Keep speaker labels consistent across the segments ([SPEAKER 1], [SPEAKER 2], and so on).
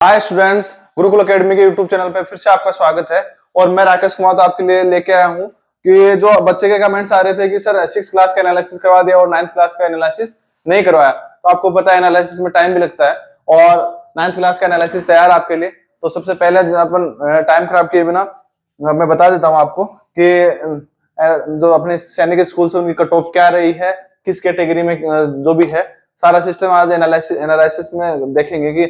[SPEAKER 1] Hi students, Gurukul academy के YouTube channel पे फिर से आपका स्वागत है। और मैं राकेश कुमार तो आपके लिए लेके आया हूँ कि जो बच्चे के कमेंट्स आ रहे थे कि सर 6 क्लास का एनालिसिस करवा दिया और 9th क्लास का एनालिसिस नहीं करवाया। तो आपको पता है एनालिसिस में टाइम भी लगता है और 9th क्लास का एनालिसिस तैयार आपके लिए। तो सबसे पहले अपन टाइम खराब किए बिना मैं बता देता हूँ आपको कि जो अपने सैनिक स्कूल से उनकी कट ऑफ क्या रही है, किस कैटेगरी में जो भी है, सारा सिस्टम आज एनालिसिस में देखेंगे कि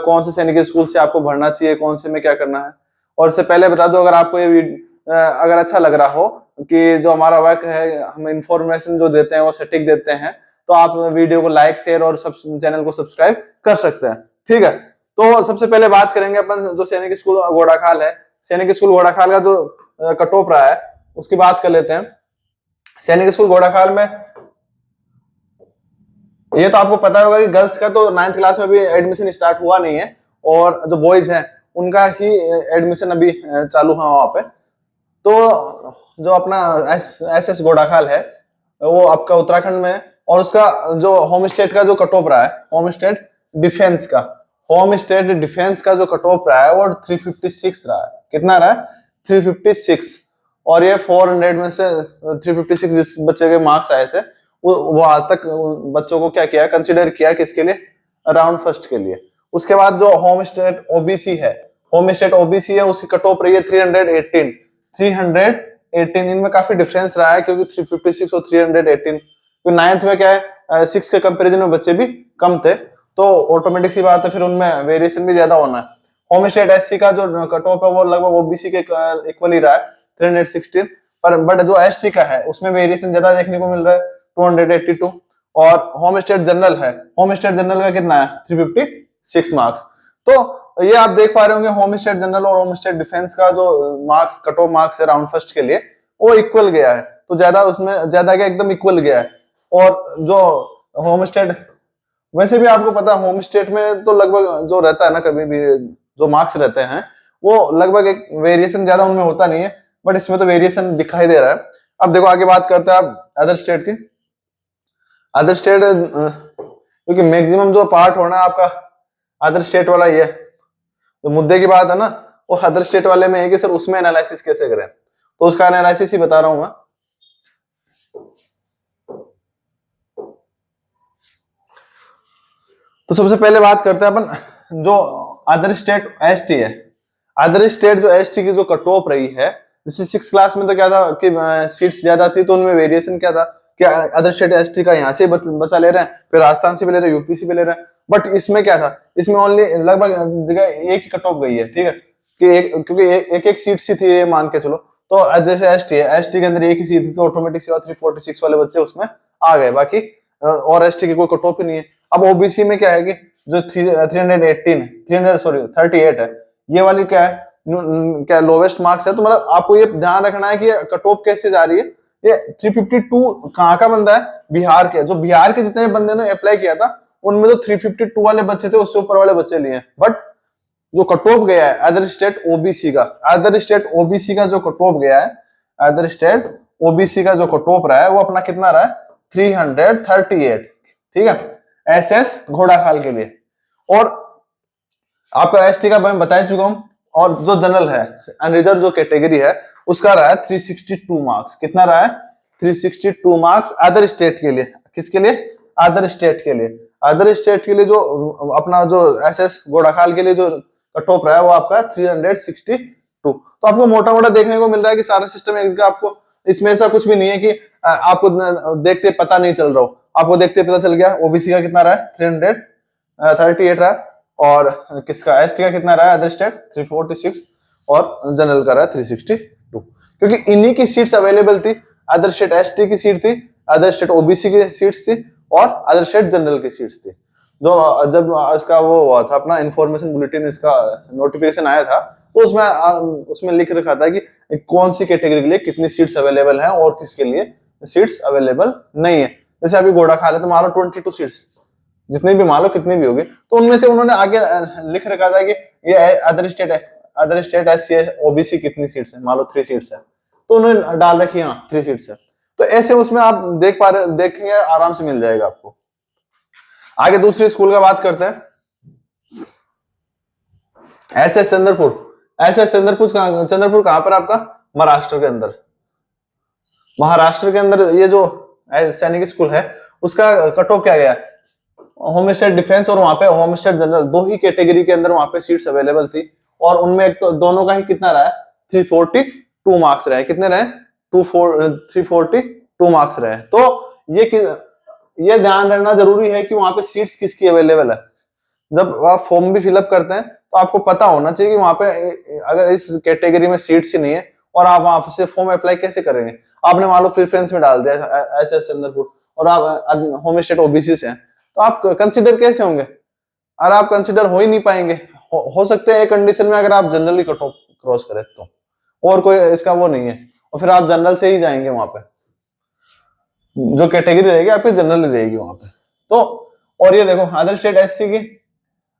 [SPEAKER 1] कौन से सैनिक स्कूल से आपको भरना चाहिए, कौन से में क्या करना है। और इससे पहले बता दो, अगर आपको ये अगर अच्छा लग रहा हो कि जो हमारा वर्क है, हम इंफॉर्मेशन जो देते हैं वो सटीक देते हैं, तो आप वीडियो को लाइक, शेयर और चैनल को सब्सक्राइब कर सकते हैं। ठीक है, तो सबसे पहले बात करेंगे अपन जो सैनिक स्कूल घोड़ाखाल है। सैनिक स्कूल घोड़ाखाल का जो कट ऑफ रहा है उसकी बात कर लेते हैं। सैनिक स्कूल घोड़ाखाल में ये तो आपको पता होगा कि गर्ल्स का तो 9th क्लास में भी एडमिशन स्टार्ट हुआ नहीं है और जो बॉयज हैं उनका ही एडमिशन अभी चालू है वहां पे। तो जो अपना एस घोड़ाखाल है वो आपका उत्तराखंड में है और उसका जो होम स्टेट का जो कट ऑफ रहा है, होम स्टेट डिफेंस का जो कट ऑफ रहा है वो 356 रहा है। कितना रहा है? 356। और ये 400 में से 356 जिस बच्चे के मार्क्स आए थे वो आज तक बच्चों को क्या किया, कंसिडर किया किसके लिए? राउंड फर्स्ट के लिए। उसके बाद जो होम स्टेट ओबीसी है उसकी कट ऑफ रही है 318। इनमें काफी डिफरेंस रहा है क्योंकि 356 और 318, तो 9th में क्या है 6 के कंपेरिजन में बच्चे भी कम थे, तो ऑटोमेटिक सी बात है फिर उनमें वेरिएशन भी ज्यादा होना है। होम स्टेट एससी का जो कट ऑफ है वो लगभग ओबीसी के इक्वल ही रहा है 316, पर बट जो एसटी का है उसमें वेरिएशन ज्यादा देखने को मिल रहा है 282। और होम स्टेट जनरल का कितना है? 356 मार्क्स। तो ये आप देख पा रहे होंगे होम स्टेट जनरल और होम स्टेट डिफेंस का जो मार्क्स, कट ऑफ मार्क्स है राउंड फर्स्ट के लिए, वो इक्वल गया है। तो ज्यादा उसमें ज्यादा क्या, एकदम इक्वल गया है। और जो होम स्टेट, वैसे भी आपको पता है होम स्टेट में तो लगभग जो रहता है ना, कभी भी जो मार्क्स रहते हैं वो लगभग एक वेरिएशन ज्यादा उनमें होता नहीं है, बट इसमें तो वेरिएशन दिखाई दे रहा है। अब देखो आगे बात करते हैं आप अदर स्टेट की। अदर स्टेट क्योंकि मैक्सिमम जो पार्ट होना आपका अदर स्टेट वाला ही है, तो मुद्दे की बात है ना वो अदर स्टेट वाले में है कि सर उसमें एनालिसिस कैसे करें, तो उसका एनालिसिस ही बता रहा हूं मैं। तो सबसे पहले बात करते हैं अपन जो अदर स्टेट एसटी है। अदर स्टेट जो एसटी की जो कट ऑफ रही है, जैसे 6 क्लास में तो क्या था कि सीट्स ज्यादा थी तो उनमें वेरिएशन क्या था कि अदर स्टेट एसटी का यहाँ से बचा ले रहे हैं, फिर राजस्थान से भी ले रहे हैं, यूपी से भी ले रहे हैं। बट इसमें क्या था, इसमें ओनली लगभग जगह एक ही कट ऑफ गई है। ठीक है, कि क्योंकि एक सीट सी थी, ये मान के चलो। तो जैसे एसटी के अंदर एक ही सीट थी तो ऑटोमेटिक सी 346 वाले बच्चे उसमें आ गए, बाकी और एसटी की कोई कट ऑफ ही नहीं है। अब ओबीसी में क्या है कि जो 38 है, ये वाली क्या है, क्या लोवेस्ट मार्क्स है। तो मतलब आपको ये ध्यान रखना है कि कट ऑफ कैसे जा रही है। ये 352 कहाँ का बंदा है? बिहार के। जो बिहार के जितने बंदे ने अप्लाई किया था उनमें तो 352 वाले बच्चे थे, उससे ऊपर वाले बच्चे लिए। बट जो कट ऑफ गया है अदर स्टेट ओबीसी का जो कट ऑफ गया है, अदर स्टेट ओबीसी का जो कट ऑफ रहा है वो अपना कितना रहा है? 338। ठीक है, एसएस घोड़ाखाल के लिए। और आपका एसटी का मैं बता चुका हूं। और जो जनरल है, अनरिजर्व जो कैटेगरी है, उसका रहा है 362 मार्क्स। कितना रहा है? 362 मार्क्स अदर स्टेट के लिए। किसके लिए? अदर स्टेट के लिए। अदर स्टेट के लिए जो अपना जो एसएस घोड़ाखाल के लिए जो कट ऑफ रहा है वो आपका 362। तो आपको मोटा मोटा देखने को मिल रहा है कि सारा सिस्टम एक जगह, आपको इसमें ऐसा कुछ भी नहीं है कि आपको देखते पता नहीं चल रहा हो, आपको देखते पता चल गया। ओबीसी का कितना रहा है? 338 रहा है। और किसका, एसटी का कितना रहा है अदर स्टेट? 346। और जनरल का रहा है 362, क्योंकि इन्हीं की सीट्स अवेलेबल थी। अदर स्टेट एसटी की सीट थी, अदर स्टेट ओबीसी की सीट्स थी और अदर स्टेट जनरल की सीट्स थी। जो जब इसका वो हुआ था अपना इंफॉर्मेशन बुलेटिन, इसका नोटिफिकेशन आया था, तो उसमें लिख रखा था कि कौन सी कैटेगरी के लिए कितनी सीट्स अवेलेबल हैं और किसके लिए सीट्स अवेलेबल नहीं है। जैसे अभी घोड़ाखाल है तो मान लो 22 सीट्स, जितनी भी मान लो कितनी भी होगी, तो उनमें से उन्होंने आगे लिख रखा था कि ये अदर स्टेट एससी ओबीसी कितनी सीट्स है, मान लो 3 सीट्स है, तो उन्होंने डाल रखी हाँ 3 सीट्स है। तो ऐसे उसमें आप देख पा रहे, देखेंगे आराम से मिल जाएगा आपको। आगे दूसरी स्कूल का बात करते हैं। SS चंद्रपुर, चंद्रपुर कहां पर आपका? महाराष्ट्र के अंदर। महाराष्ट्र के अंदर ये जो सैनिक स्कूल है उसका कट ऑफ क्या गया? होम स्टेट डिफेंस और वहां पे होम स्टेट जनरल, दो ही कैटेगरी के अंदर वहां पे सीट्स अवेलेबल थी, और उनमें एक तो दोनों का ही कितना रहा है? 342 मार्क्स रहे। कितने रहे? 342 मार्क्स रहे। तो ये ये ध्यान रखना जरूरी है कि वहां पे सीट्स किसकी अवेलेबल है। जब आप फॉर्म भी फिलअप करते हैं तो आपको पता होना चाहिए कि वहां पे अगर इस कैटेगरी में सीट्स ही नहीं है और आप वहां से फॉर्म अप्लाई कैसे करेंगे? आपने मान लो प्रेफरेंस में डाल दिया SS चंद्रपुर और आप होम स्टेट ओबीसी से हैं, तो आप कंसिडर कैसे होंगे? और आप कंसिडर हो ही नहीं पाएंगे। हो सकते हैं एक कंडीशन में अगर आप जनरली कट ऑफ क्रॉस करें तो, और कोई इसका वो नहीं है, और फिर आप जनरल से ही जाएंगे वहां पे, जो कैटेगरी रहेगी आपकी जनरल रहेगी वहां पे। तो और ये देखो अदर स्टेट एससी की,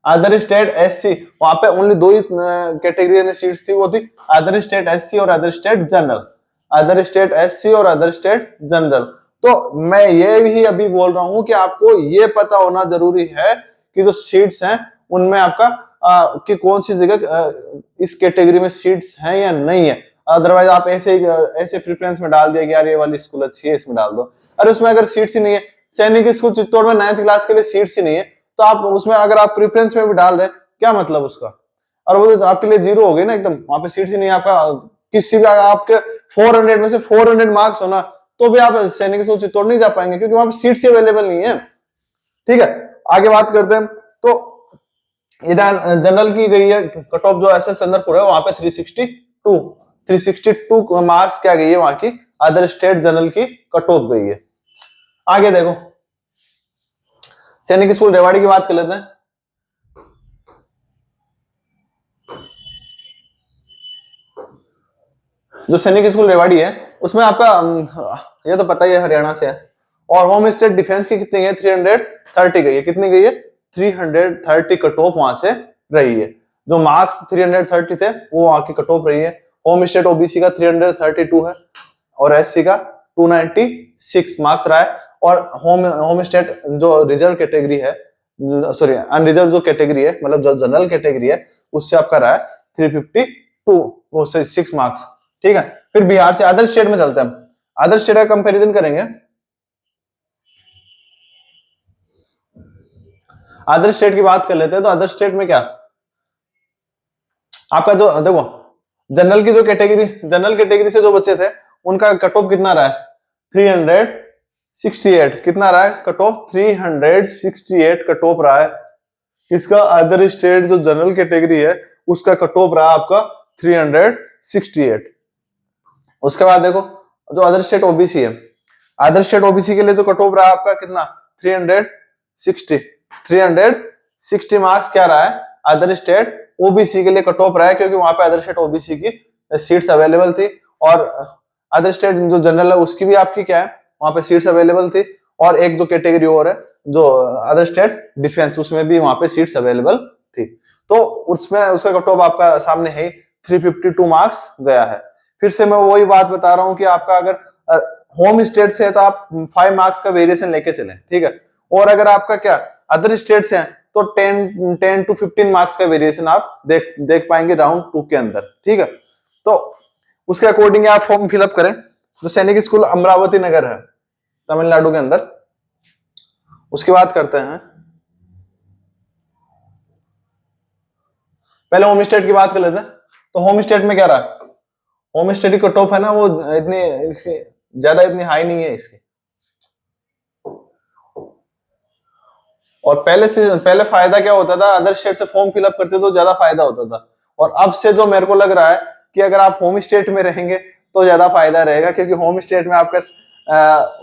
[SPEAKER 1] अदर स्टेट एससी वहां पे ओनली दो ही कैटेगरी में सीट्स थी, वो थी अदर स्टेट एससी और other state general. Other state SC और अदर स्टेट जनरल। तो मैं ये भी अभी बोल रहा हूं कि आपको ये पता होना जरूरी है कि जो सीट्स हैं उनमें आपका कि कौन सी जगह इस कैटेगरी में सीट्स हैं या नहीं है। अदरवाइज आप ऐसे प्रेफरेंस में डाल दिया कि यार ये वाली स्कूल अच्छी है इसमें डाल दो, अरे उसमें अगर सीट्स ही नहीं है, सैनिक स्कूल चित्तौड़ में 9th क्लास के लिए सीट्स ही नहीं है, तो आप उसमें अगर आप प्रेफरेंस में भी डाल रहे हैं क्या मतलब उसका? और वो तो आपके लिए जीरो हो गई ना एकदम, वहां पे सीट्स ही नहीं है आपका। किसी भी आपके 400 में से 400 मार्क्स होना तो भी आप सैनिक स्कूल चित्तौड़ नहीं जा पाएंगे, क्योंकि वहां पे सीट्स ही अवेलेबल नहीं है। ठीक है, आगे बात करते हैं। तो इधर जनरल की गई है कट ऑफ जो SS चंद्रपुर है वहां पे 362 मार्क्स क्या गई है वहां की अदर स्टेट जनरल की कट ऑफ गई है। आगे देखो सैनिक स्कूल रेवाड़ी की बात कर लेते हैं। जो सैनिक स्कूल रेवाड़ी है उसमें आपका ये तो पता ही है हरियाणा से है, और होम स्टेट डिफेंस की कितनी गई है? 330 गई है। कितनी गई है? 330 कट ऑफ वहां से रही है। जो मार्क्स 330 थे वो वहां की कट ऑफ रही है। होम स्टेट ओबीसी का 332 है और एससी का 296 मार्क्स रहा है। और होम स्टेट जो रिजर्व कैटेगरी है, सॉरी अनरिजर्व जो कैटेगरी है, मतलब जो जनरल कैटेगरी है, उससे आपका रहा है 352 वो 6 मार्क्स। ठीक है, फिर बिहार से अदर स्टेट में चलते हैं हम, अदर स्टेट का कंपैरिजन करेंगे। अदर स्टेट की बात कर लेते हैं। तो अदर स्टेट में क्या आपका जो देखो जनरल कैटेगरी से जो बच्चे थे उनका कट ऑफ कितना रहा है? 368। कितना रहा है कट ऑफ? 368 कट ऑफ रहा है। इसका अदर स्टेट जो जनरल कैटेगरी है उसका कट ऑफ रहा आपका 368। उसके बाद देखो जो अदर स्टेट ओबीसी है, अदर स्टेट ओबीसी के लिए जो कट ऑफ रहा आपका कितना? 360 मार्क्स क्या रहा है? अदर स्टेट ओबीसी के लिए कट ऑफ रहा है, क्योंकि वहां पे अदर स्टेट ओबीसी की सीट्स अवेलेबल थी, और अदर स्टेट जो जनरल है उसकी भी आपकी क्या है वहां पे सीट्स अवेलेबल थी, और एक जो कैटेगरी और है जो अदर स्टेट डिफेंस उसमें भी वहां पे सीट्स अवेलेबल थी। तो उसमें उसका कट ऑफ आपका सामने है 352 मार्क्स गया है। फिर से मैं वही बात बता रहा हूं कि आपका अगर होम स्टेट से है तो आप 5 मार्क्स का वेरिएशन लेके चलें। ठीक है, और अगर आपका क्या अदर स्टेट से है तो 10 to 15 मार्क्स का वेरिएशन आप देख पाएंगे राउंड 2 के अंदर। ठीक है, तो उसके अकॉर्डिंग आप फॉर्म फिलअप करें। जो सैनिक स्कूल अमरावती नगर है तमिलनाडु के अंदर, उसकी बात करते हैं। पहले होम स्टेट की बात कर लेते हैं। तो होम स्टेट में क्या रहा? होम स्टेट की कट ऑफ है ना वो इतनी इसकी ज्यादा इतनी हाई नहीं है इसकी, और पहले फायदा क्या होता था? अदर स्टेट से फॉर्म फिलअप करते तो ज्यादा फायदा होता था, और अब से जो मेरे को लग रहा है कि अगर आप होम स्टेट में रहेंगे तो ज्यादा फायदा रहेगा, क्योंकि होम स्टेट में आपका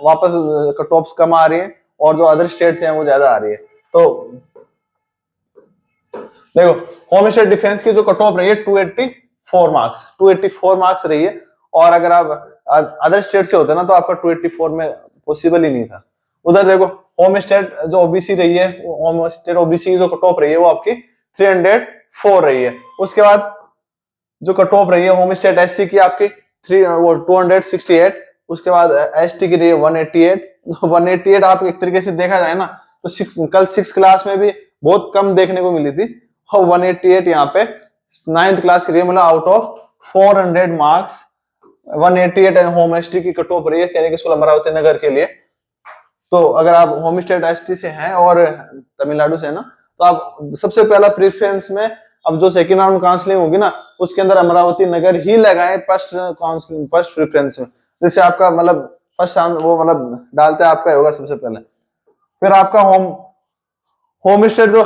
[SPEAKER 1] वापस कट ऑफ कम आ रही है और जो अदर स्टेट से हैं वो ज्यादा आ रही है। तो देखो होम स्टेट डिफेंस की जो कट ऑफ रही है 284 मार्क्स रही है, और अगर आप अदर स्टेट से होते ना तो आपका 284 में पॉसिबल ही नहीं था। उधर देखो होम स्टेट जो ओबीसी रही है, होम स्टेट ओबीसी की जो कट ऑफ रही है वो आपकी 304 रही है। उसके बाद जो कट ऑफ रही है होम स्टेट एससी की आपकी 268। उसके बाद एसटी की रही है 188। 188 आप एक तरीके से देखा जाए ना तो कल 6 क्लास में भी बहुत कम देखने को मिली थी। 188 यहाँ पे 9th क्लास की रही है, मतलब out of 400 marks 188 home ST की कट ऑफ रही है सैनिक स्कूल अमरावती नगर के लिए। तो अगर आप होम स्टेट एसटी से हैं और तमिलनाडु से है ना, तो आप सबसे पहला प्रेफरेंस में अब जो सेकंड राउंड काउंसलिंग होगी ना, उसके अंदर अमरावती नगर ही लगाए फर्स्ट काउंसलिंग फर्स्ट प्रेफरेंस में, जिससे आपका मतलब फर्स्ट वो मतलब डालते आपका होगा सबसे पहले। फिर आपका होम स्टेट जो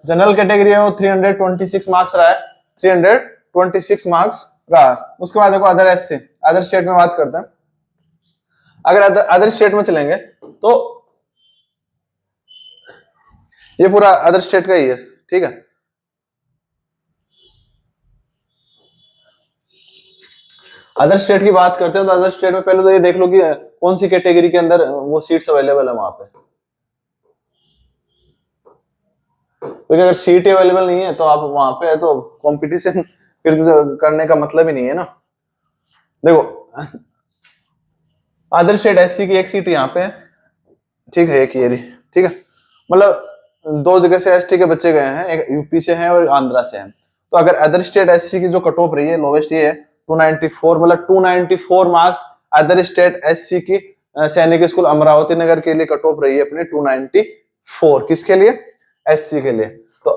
[SPEAKER 1] जनरल कैटेगरी है वो 326 मार्क्स रहा है, 326 मार्क्स रहा। उसके बाद देखो अदर एस से, अदर स्टेट में बात करते हैं। अगर अदर स्टेट में चलेंगे तो ये पूरा अदर स्टेट का ही है, ठीक है। अदर स्टेट की बात करते हैं तो अदर स्टेट में पहले तो ये देख लो कि कौन सी कैटेगरी के अंदर वो सीट्स अवेलेबल है वहां पे, क्योंकि अगर सीट अवेलेबल नहीं है तो आप वहां पे है तो कंपटीशन फिर तो करने का मतलब ही नहीं है ना। देखो अदर स्टेट एससी की एक सीट यहाँ पे है, ठीक है, एक ये रही, ठीक है। मतलब दो जगह से एसटी के बच्चे गए हैं, एक यूपी से हैं और आंध्रा से हैं। तो अगर अदर स्टेट एससी की जो कट ऑफ रही है लोवेस्ट ये है 294, मतलब 294 मार्क्स अदर स्टेट एससी की सैनिक स्कूल अमरावती नगर के लिए कट ऑफ रही है अपने 294। किसके लिए? एससी के लिए। तो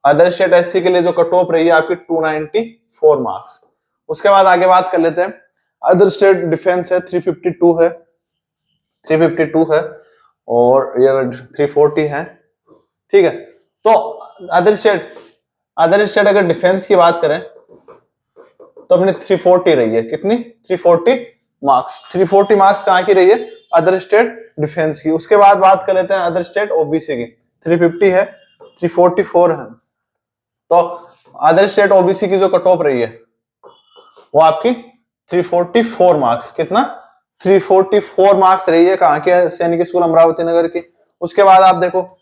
[SPEAKER 1] अदर स्टेट एससी के लिए जो कट ऑफ रही है आपकी 294 मार्क्स। उसके बाद आगे बात कर लेते हैं। अदर स्टेट डिफेंस है 352 है, 352 है और ये 340 है, ठीक है। तो अदर स्टेट अगर डिफेंस की बात करें तो अपनी 340 रही है। कितनी? 340 मार्क्स। 340 मार्क्स कहाँ की रही है? अदर स्टेट डिफेंस की। उसके बाद बात कर लेते हैं अदर स्टेट ओबीसी की। 350 है, 344 है। तो अदर स्टेट ओबीसी की जो कट ऑफ रही है वो आपकी 344 मार्क्स। कितना? 344 मार्क्स रही है कहाँ के? सैनिक स्कूल अमरावती नगर की। उसके बाद आप देखो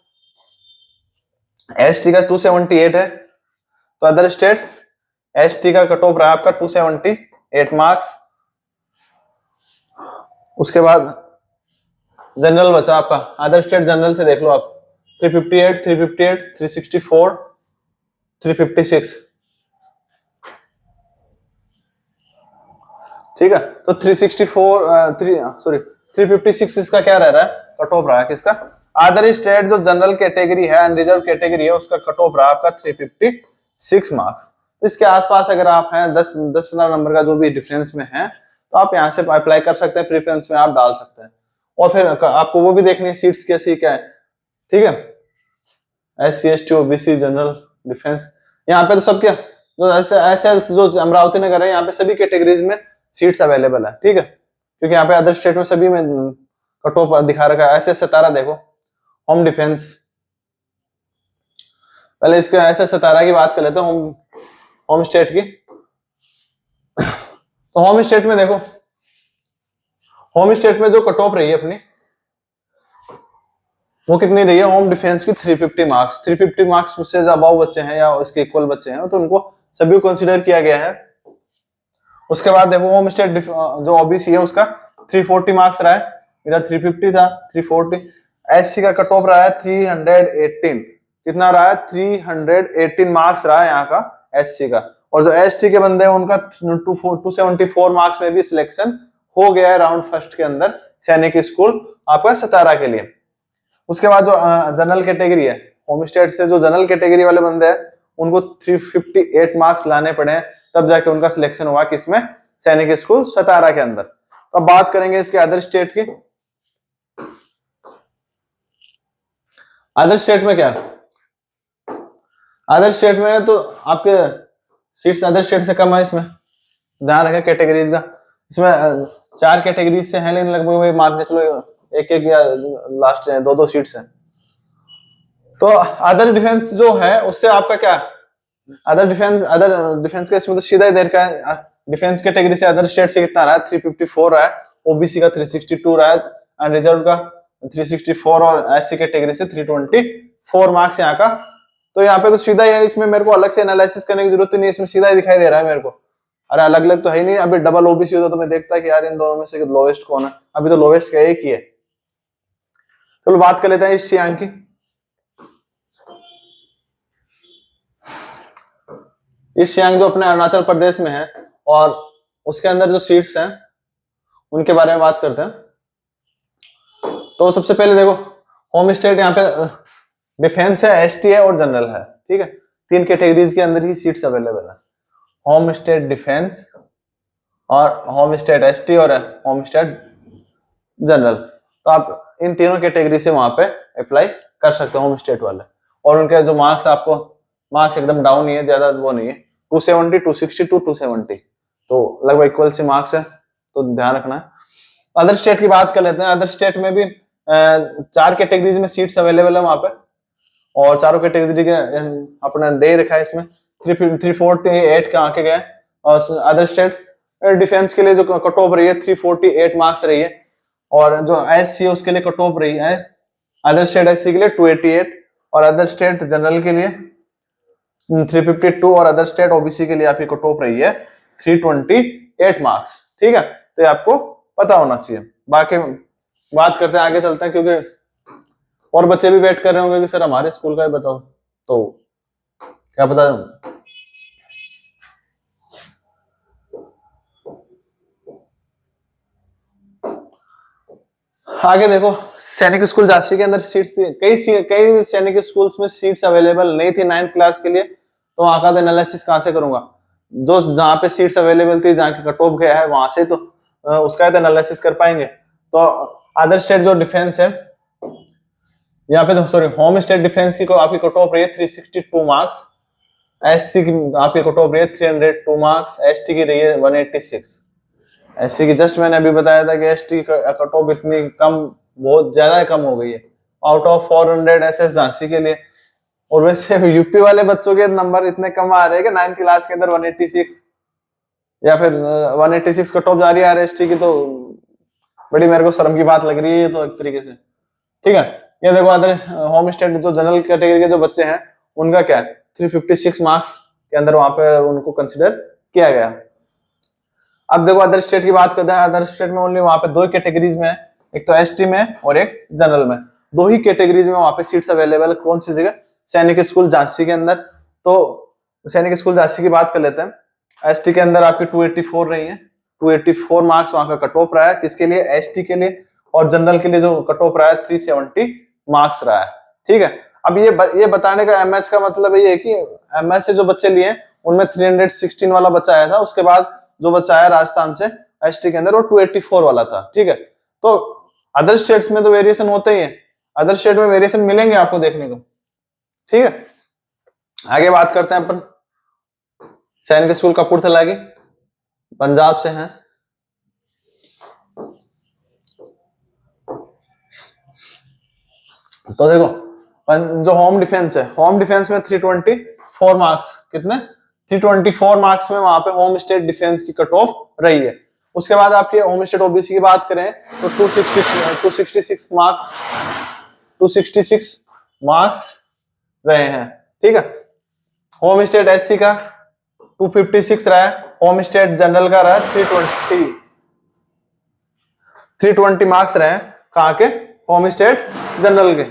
[SPEAKER 1] एसटी का 278 है, तो अदर स्टेट एसटी का कट ऑफ रहा आपका 278 मार्क्स। उसके बाद जनरल बचा आपका, अदर स्टेट जनरल से देख लो आप 358, 358, 364, 356, ठीक है। तो 356 इसका क्या रह रहा है? कट ऑफ रहा है किसका? अदर स्टेट जो जनरल कैटेगरी है, अनरिजर्व कैटेगरी है, उसका कट ऑफ रहा आपका 356 मार्क्स। इसके आसपास अगर आप हैं 10-15 नंबर का जो भी डिफरेंस में है, तो आप यहाँ से अप्लाई कर सकते हैं, प्रेफरेंस में आप डाल सकते हैं। और फिर आपको वो भी देखनी है सीट्स कैसी क्या है, ठीक है। SC ST OBC general defence, यहाँ पे तो सबके जो ऐसे जो अमरावती नगर है यहाँ पे सभी कैटेगरीज में सीट्स अवेलेबल है, ठीक है। क्योंकि यहाँ पे अदर स्टेट में सभी में कट ऑफ दिखा रखा है। ऐसे 17 देखो होम डिफेंस। पहले इसके ऐसे 17 की बात कर लेते हैं होम स्टेट की। तो होम स्टेट में देखो, होम स्टेट में जो कट ऑफ रही है अपनी वो कितनी रही है? होम डिफेंस की 350 मार्क्स। 350 मार्क्स से अबाव बच्चे हैं या उसके इक्वल बच्चे हैं तो उनको सभी को कंसीडर किया गया है। उसके बाद देखो होम स्टेट जो ओबीसी है उसका 340 मार्क्स रहा है, इधर 350 था, 340। एससी का कट ऑफ रहा है 318। कितना रहा है? 318 मार्क्स रहा है यहाँ का एससी का। और जो एसटी के बंदे हैं उनका 274 मार्क्स में भी सिलेक्शन हो गया है राउंड फर्स्ट के अंदर सैनिक स्कूल आपका 17 के लिए। उसके बाद जो जनरल कैटेगरी है, होम स्टेट से जो जनरल कैटेगरी वाले बंदे हैं उनको 358 मार्क्स लाने पड़े तब जाके उनका सिलेक्शन हुआ किसमें? सैनिक स्कूल 17 के अंदर। तो अब बात करेंगे इसके अदर स्टेट की। अदर स्टेट में क्या? अदर स्टेट में तो आपके सीट्स अदर स्टेट से कम है, इसमें ध्यान रखें कैटेगरीज का। इसमें 4 कैटेगरीज से हैं, लेकिन लगभग मान के चलो एक या लास्ट 2-2 सीट्स हैं। तो अदर डिफेंस जो है उससे आपका क्या? अदर डिफेंस का इसमें तो सीधा ही देर का है। डिफेंस कैटेगरी से अदर स्टेट से कितना रहा है? 354 रहा है, ओबीसी का 362 रहा है, अनरिजर्व का 364 और एससी कैटेगरी से 324 मार्क्स यहाँ का। तो यहाँ पे तो सीधा ही है, इसमें मेरे को अलग से एनालिसिस करने की जरूरत नहीं है, इसमें सीधा ही दिखाई दे रहा है मेरे को। अरे अलग अलग तो है ही नहीं। अभी डबल ओबीसी होता तो मैं देखता कि यार इन दोनों में से लोवेस्ट कौन है। अभी तो लोवेस्ट का एक ही है। चलो बात कर लेते हैं इस सियांग की। ईस्ट सियांग जो अपने अरुणाचल प्रदेश में है, और उसके अंदर जो सीट्स हैं उनके बारे में बात करते हैं। तो सबसे पहले देखो, होम स्टेट यहाँ पे डिफेंस है, एसटी है और जनरल है, ठीक है। 3 कैटेगरीज के अंदर ही सीट्स अवेलेबल है, होम स्टेट डिफेंस और होम स्टेट एसटी और होम स्टेट जनरल। तो आप इन तीनों कैटेगरी से वहां पे अप्लाई कर सकते हो, होम स्टेट वाले। और उनके जो मार्क्स, आपको मार्क्स एकदम डाउन ही है, ज्यादा वो नहीं है, 270, 262, 270, तो लगभग इक्वल से मार्क्स है, तो ध्यान रखना है। अदर स्टेट की बात कर लेते हैं। अदर स्टेट में भी 4 कैटेगरीज में सीट्स अवेलेबल है वहां पे, और चारों कैटेगरी के अपना दे रखा है इसमें। 348 का आके गए। और अदर स्टेट डिफेंस के लिए जो कट ऑफ रही है 348 मार्क्स रही है, और जो एससी है उसके लिए कट ऑफ रही है अदर स्टेट एससी के लिए 288, और अदर स्टेट जनरल के लिए 352, और अदर स्टेट ओबीसी के लिए आपकी कट ऑफ रही है 328 मार्क्स, ठीक है। तो ये आपको पता होना चाहिए। बाकी बात करते हैं, आगे चलते हैं, क्योंकि और बच्चे भी वेट कर रहे होंगे कि सर हमारे स्कूल का ही बताओ, तो क्या पता। आगे देखो, सैनिक स्कूल झांसी के अंदर सीट्स थी, कई सैनिक स्कूल्स में सीट्स अवेलेबल नहीं थी 9th क्लास के लिए, तो वहां का एनालिसिस कहां से करूंगा? जो जहां पे सीट्स अवेलेबल थी, जहां की कट ऑफ गया है, वहां से तो उसका तो एनालिसिस कर पाएंगे। तो अदर स्टेट जो डिफेंस है यहाँ पे, तो सॉरी, होम स्टेट डिफेंस की आपकी कट ऑफ रही है 362 मार्क्स, एससी की आपकी कट ऑफ रही है 302 मार्क्स, एसटी की रही है 186। एससी की जस्ट मैंने अभी बताया था कि एसटी कट ऑफ इतनी कम, बहुत ज्यादा कम हो गई है, आउट ऑफ 400 एसएस झांसी के लिए। और वैसे यूपी वाले बच्चों के नंबर इतने कम आ रहे हैं कि 9th क्लास के अंदर 186 या फिर 186 कट ऑफ जा रही है आरएसटी की, तो बड़ी मेरे को शर्म की बात लग रही है, तो एक तरीके से, ठीक है। ये देखो, अदर होम स्टेट जो जनरल कैटेगरी के जो बच्चे हैं उनका क्या है, 356 मार्क्स के अंदर वहां पे उनको कंसिडर किया गया। अब देखो, अदर स्टेट की बात करते हैं। अदर स्टेट में ओनली वहां पे 2 कैटेगरीज में है, एक तो एसटी में और एक जनरल में, 2 ही कैटेगरीज में वहां पे सीट्स अवेलेबल है। कौन सी जगह? सैनिक स्कूल झांसी के अंदर। तो सैनिक स्कूल झांसी की बात कर लेते हैं। एसटी के अंदर आपकी 284 रही है, 284 मार्क्स वहां का कट ऑफ रहा है, किसके लिए? एसटी के लिए। और जनरल के लिए जो कट ऑफ रहा है 370 मार्क्स रहा है, ठीक है। अब ये बताने का एमएच का मतलब ये है कि एमएच से जो बच्चे लिए उनमें 316 वाला बच्चा आया था, उसके बाद जो बच्चा आया राजस्थान से एसटी के अंदर वो 284 वाला था, ठीक है। तो अदर स्टेट्स में तो वेरिएशन होते ही है, अदर स्टेट में वेरिएशन मिलेंगे आपको देखने को, ठीक है। आगे बात करते हैं अपन सैनिक स्कूल कपूरथला की, पंजाब से हैं। तो देखो, जो होम डिफेंस है, होम डिफेंस में 324 मार्क्स, कितने? 324 मार्क्स में वहां पे होम स्टेट डिफेंस की कट ऑफ रही है। उसके बाद आपके होम स्टेट ओबीसी की बात करें तो 266 मार्क्स, 266 मार्क्स रहे हैं, ठीक है। होम स्टेट एससी का 256 रहा है, होम स्टेट जनरल का रहा है 320 मार्क्स रहे हैं, कहाँ के? होम स्टेट जनरल के।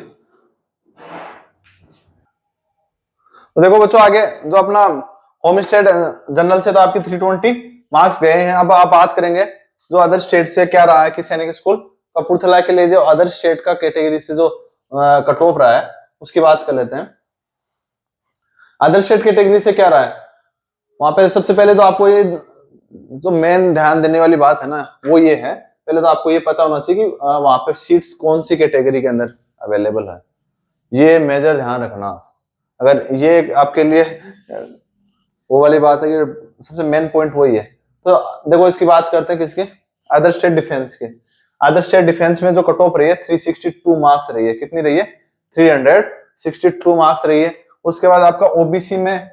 [SPEAKER 1] तो देखो बच्चों, आगे जो अपना होम स्टेट जनरल से तो आपकी 320 मार्क्स गए हैं। अब आप बात करेंगे जो अदर स्टेट से क्या रहा है कि सैनिक स्कूल कपूरथला के लिए जो अदर स्टेट का कैटेगरी से जो कट ऑफ रहा है उसकी बात कर लेते हैं। अदर स्टेट कैटेगरी से क्या रहा है वहां पे? सबसे पहले तो आपको ये जो मेन ध्यान देने वाली बात है ना, वो ये है, पहले तो आपको ये पता होना चाहिए कि वहां पे सीट्स कौन सी कैटेगरी के अंदर अवेलेबल है, ये मेजर ध्यान रखना। अगर ये आपके लिए वो वाली बात है कि सबसे मेन पॉइंट वही है। तो देखो, इसकी बात करते हैं किसके? अदर स्टेट डिफेंस के। अदर स्टेट डिफेंस में जो कट ऑफ रही है 362 मार्क्स रही है, कितनी रही है? 362 मार्क्स रही है। उसके बाद आपका ओबीसी में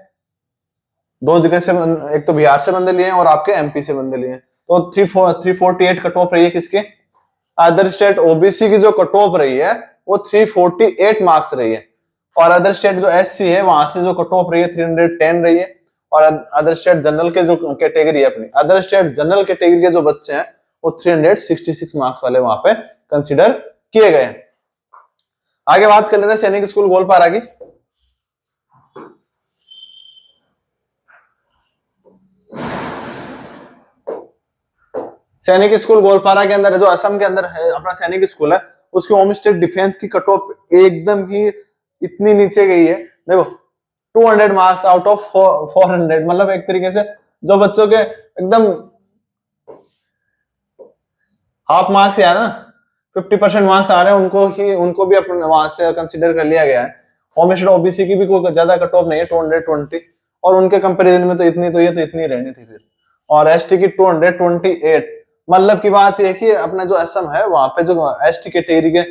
[SPEAKER 1] 2 जगह से, एक तो बिहार से बंदे लिए हैं और आपके एमपी से बंदे लिए हैं, तो 348 कट ऑफ रही है किसके? अदर स्टेट ओबीसी की जो कट ऑफ रही है वो 348 मार्क्स रही है। और अदर स्टेट जो एससी है वहां से जो कट ऑफ रही है 310 रही है। और अदर स्टेट जनरल के जो कैटेगरी है, अपनी अदर स्टेट जनरल कैटेगरी के जो बच्चे हैं वो 366 मार्क्स वाले वहां पे कंसिडर किए गए हैं। आगे बात कर लेते हैं सैनिक स्कूल गोलपारा की। सैनिक स्कूल गोलपारा के अंदर है, जो असम के अंदर है अपना सैनिक स्कूल है, उसकी होम स्टेट डिफेंस की कट ऑफ एकदम ही इतनी नीचे गई है, देखो 200 मार्क्स आउट ऑफ 400, मतलब एक तरीके से जो बच्चों के एकदम हाफ मार्क्स यार ना 50% मार्क्स आ रहे हैं उनको भी अपने वहां से कंसिडर कर लिया गया है। होम स्टेट ओबीसी की भी कोई ज्यादा कट ऑफ नहीं है 220, और उनके कंपैरिजन में तो इतनी तो ये तो इतनी रहनी थी फिर। और एसटी की 228, मतलब की बात है कि अपना जो असम है वहां पे जो एसटी कैटेगरी के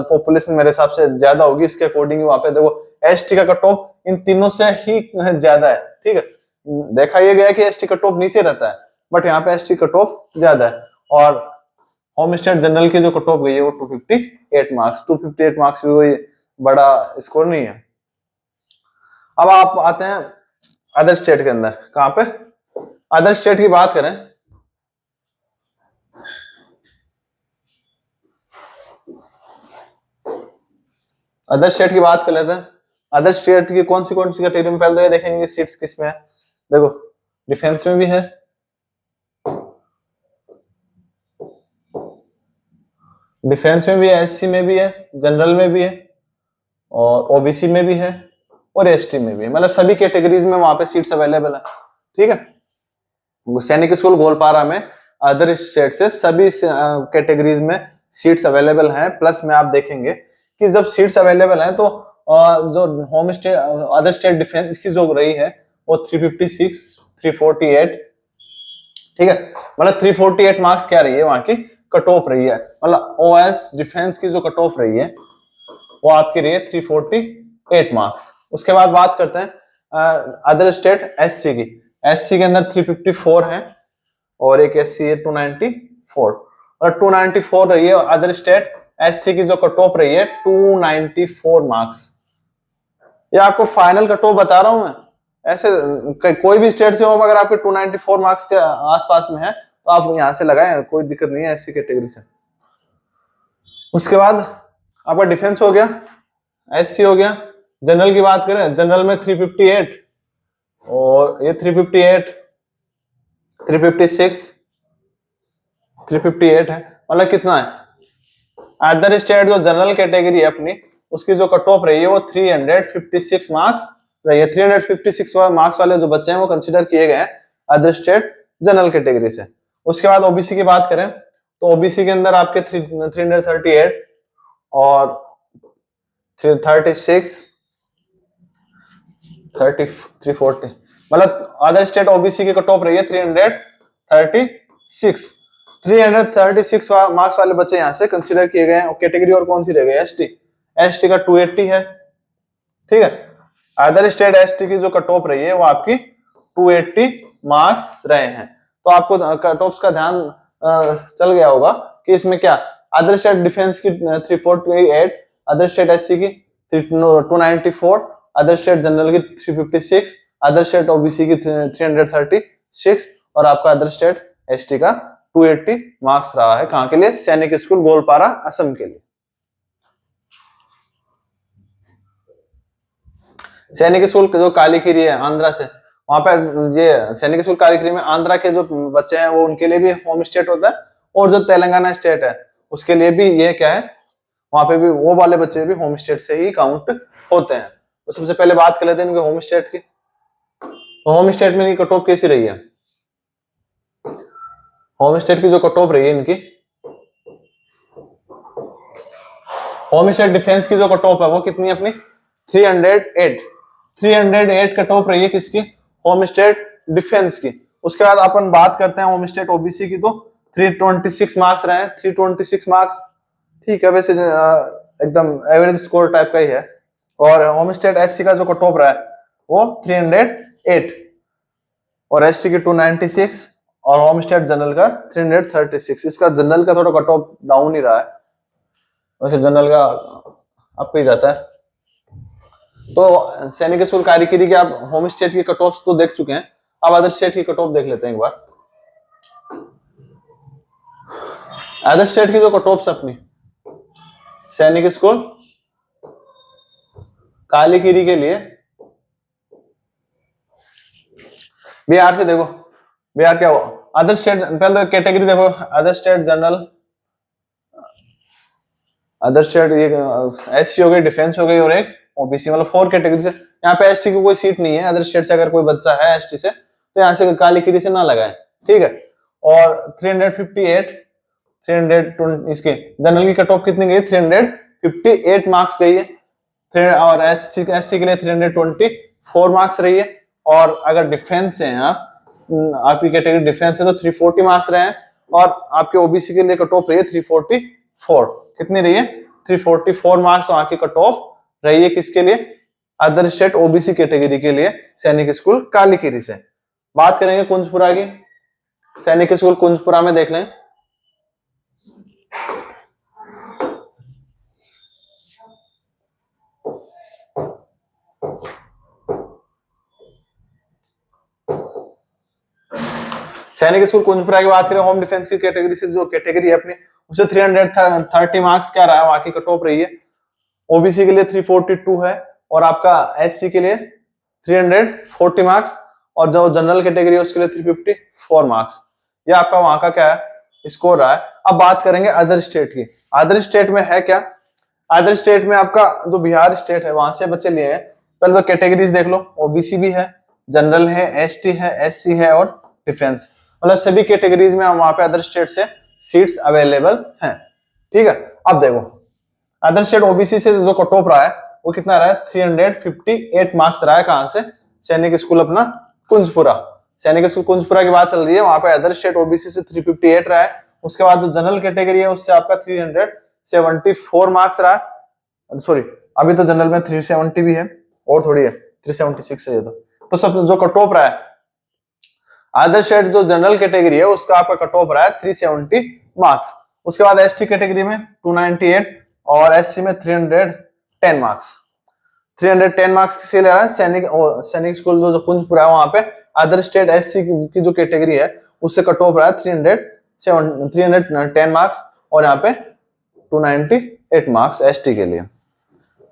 [SPEAKER 1] पॉपुलेशन मेरे हिसाब से ज्यादा होगी, इसके अकॉर्डिंग वहां पे देखो एसटी का कट ऑफ इन तीनों से ही ज्यादा है। ठीक है, देखा यह गया कि एसटी कट ऑफ नीचे रहता है, बट यहाँ पे एसटी कट ऑफ ज्यादा है। और होम स्टेट जनरल की जो कट ऑफ गई है वो 258 मार्क्स, 258 मार्क्स भी कोई बड़ा स्कोर नहीं है। अब आप आते हैं अदर स्टेट के अंदर, कहां पे अदर स्टेट की बात करें, अदर स्टेट की बात कर लेते हैं। अदर स्टेट की कौन सी कैटेगरी में, पहले तो ये देखेंगे सीट्स किस में है। देखो डिफेंस में भी है, डिफेंस में भी है, एससी में भी है, जनरल में भी है, और ओबीसी में भी है, और एसटी में भी है, मतलब सभी कैटेगरीज में वहां पे सीट्स अवेलेबल है। ठीक है, सैनिक स्कूल गोलपारा में अदर स्टेट से सभी कैटेगरीज में सीट्स अवेलेबल हैं। प्लस में आप देखेंगे कि जब सीट्स अवेलेबल हैं तो जो home state other state defence की जो रही है वो 356 348, ठीक है, मतलब 348 मार्क्स क्या रही है वहां की कट ऑफ रही है, मतलब ओएस डिफेंस की जो कट ऑफ रही है वो आपकी रही है 348 मार्क्स। उसके बाद बात करते हैं अदर स्टेट एससी की। एससी के अंदर 354 है, और एक एससी है 294, और 294 रही है। अदर स्टेट एससी की जो कट ऑफ रही है 294 मार्क्स। ये आपको फाइनल कट ऑफ बता रहा हूं मैं, ऐसे कोई भी स्टेट से हो अगर आपके 294 मार्क्स के आसपास में है तो आप यहां से लगाएं, कोई दिक्कत नहीं है एससी कैटेगरी से। उसके बाद आपका डिफेंस हो गया, एससी हो गया। जनरल की बात करें, जनरल में 358, और ये 358 356 358 है, मतलब कितना है अदर स्टेट जो जनरल कैटेगरी है अपनी, उसकी जो कट ऑफ रही है वो 356 मार्क्स रही है। 356 मार्क्स वाले जो बच्चे हैं वो कंसिडर किए गए हैं अदर स्टेट जनरल कैटेगरी से। उसके बाद ओबीसी की बात करें तो ओबीसी के अंदर आपके 338 और 336 340, मतलब अदर स्टेट ओबीसी की कट ऑफ रही है 336 मार्क्स वाले बच्चे यहाँ से कंसिडर किए गए हैं। कैटेगरी और कौन सी रह गई, एसटी, एसटी का 280 है। ठीक है, अदर स्टेट एसटी की जो कट ऑफ रही है वो आपकी 280 मार्क्स रहे हैं। तो आपको कट ऑफ का ध्यान चल गया होगा कि इसमें क्या अदर स्टेट डिफेंस की 348, अदर स्टेट एससी की 294, अदर स्टेट जनरल की 356, अदर स्टेट ओबीसी की 336, और आपका अदर स्टेट एसटी का 280 मार्क्स रहा है। कहां के लिए, सैनिक स्कूल गोलपारा असम के लिए। सैनिक स्कूल जो कालीकिरी है आंध्रा से, वहां पे ये सैनिक स्कूल कालीकिरी में आंध्रा के जो बच्चे हैं वो उनके लिए भी होम स्टेट होता है, और जो तेलंगाना स्टेट है उसके लिए भी ये क्या है, वहां पे भी वो वाले बच्चे भी होम स्टेट से ही काउंट होते हैं। तो सबसे पहले बात कर लेते हैं इनके होम स्टेट की। तो होम स्टेट में इनकी कट ऑफ कैसी रही है, होम स्टेट की जो कट ऑफ रही है इनकी, होम स्टेट डिफेंस की जो कट ऑफ है वो कितनी है अपनी 308 कट ऑफ रही है किसकी, होम स्टेट डिफेंस की। उसके बाद अपन बात करते हैं होम स्टेट ओबीसी की, तो 326 मार्क्स रहे हैं। 326 मार्क्स ठीक है, वैसे एकदम एवरेज स्कोर टाइप का ही है। और होम स्टेट एससी का जो कट ऑफ रहा है वो 308, और एससी की 296, और होम स्टेट जनरल का 336। इसका जनरल का थोड़ा कट ऑफ डाउन ही रहा है, वैसे जनरल का अप ही जाता है। तो सैनिक स्कूल कारीगिरी के आप होम स्टेट की कट ऑफ तो देख चुके हैं, अब अदर स्टेट की कट ऑफ देख लेते हैं एक बार। अदर स्टेट की जो कट ऑफ अपनी सैनिक स्कूल कालीकिरी के लिए, बिहार से देखो, बिहार क्या हुआ अदर स्टेट, पहले तो कैटेगरी देखो, other state general, other state ये एससी हो गई, डिफेंस हो गई और एक ओबीसी, मतलब 4 कैटेगरी से। यहाँ पे एसटी की कोई सीट नहीं है, अदर स्टेट से अगर कोई बच्चा है एसटी से तो यहाँ से काली किरी से ना लगाए, ठीक है। और 358 320 इसके जनरल की कट ऑफ कितनी गई, 358 मार्क्स गई है। और एससी के लिए 324 मार्क्स रही है। और अगर डिफेंस से हैं आप, आपकी कैटेगरी डिफेंस है तो 340 मार्क्स रहे हैं। और आपके ओबीसी के लिए कट ऑफ रही है 344, कितनी रही है, 344 मार्क्स वहां की कट ऑफ रही है। किसके लिए, अदर स्टेट ओबीसी कैटेगरी के लिए, सैनिक स्कूल कालीकिरी से। बात करेंगे कुंजपुरा की, सैनिक स्कूल कुंजपुरा में देख लें। सैनिक स्कूल कुंजपुरा की बात करें, होम डिफेंस की कैटेगरी से, जो कैटेगरी है अपनी, उसे 330 मार्क्स क्या रहा है, वहां की कट ऑफ रही है। ओबीसी के लिए 342 है, और आपका एससी के लिए 340 मार्क्स, और जो जनरल कैटेगरी है उसके लिए 354 मार्क्स। ये आपका वहां का क्या है, स्कोर रहा है। अब बात करेंगे अदर स्टेट की। अदर स्टेट में है क्या, अदर स्टेट में आपका जो बिहार स्टेट है वहां से बच्चे लिए हैं। पहले तो कैटेगरीज देख लो, ओबीसी भी है, जनरल है, एसटी है, एससी है और डिफेंस, मतलब सभी कैटेगरीज में वहां पे अदर स्टेट से सीट्स अवेलेबल हैं, ठीक है। अब देखो अदर स्टेट ओबीसी से जो कट ऑफ रहा है वो कितना रहा है, 358 मार्क्स रहा है। कहां से, सैनिक स्कूल अपना कुंजपुरा। सैनिक स्कूल कुंजपुरा की बात चल रही है, वहां पे अदर स्टेट ओबीसी से 358 रहा है। उसके बाद जो जनरल कैटेगरी है उससे आपका 374 मार्क्स रहा है। सॉरी, अभी तो जनरल में 370 भी है, और थोड़ी है, 376 है ये तो सब जो कट ऑफ रहा है अदर स्टेट जो जनरल कैटेगरी है उसका आपका कट ऑफ रहा है 370 मार्क्स। उसके बाद एसटी कैटेगरी में 298 और एससी में 310 मार्क्स। 310 मार्क्स किसे ले रहा है, सैनिक स्कूल जो कुंजपुरा है वहां पे अदर स्टेट एससी की जो कैटेगरी है उससे कट ऑफ रहा है 310 मार्क्स, और यहाँ पे 298 मार्क्स एसटी के लिए।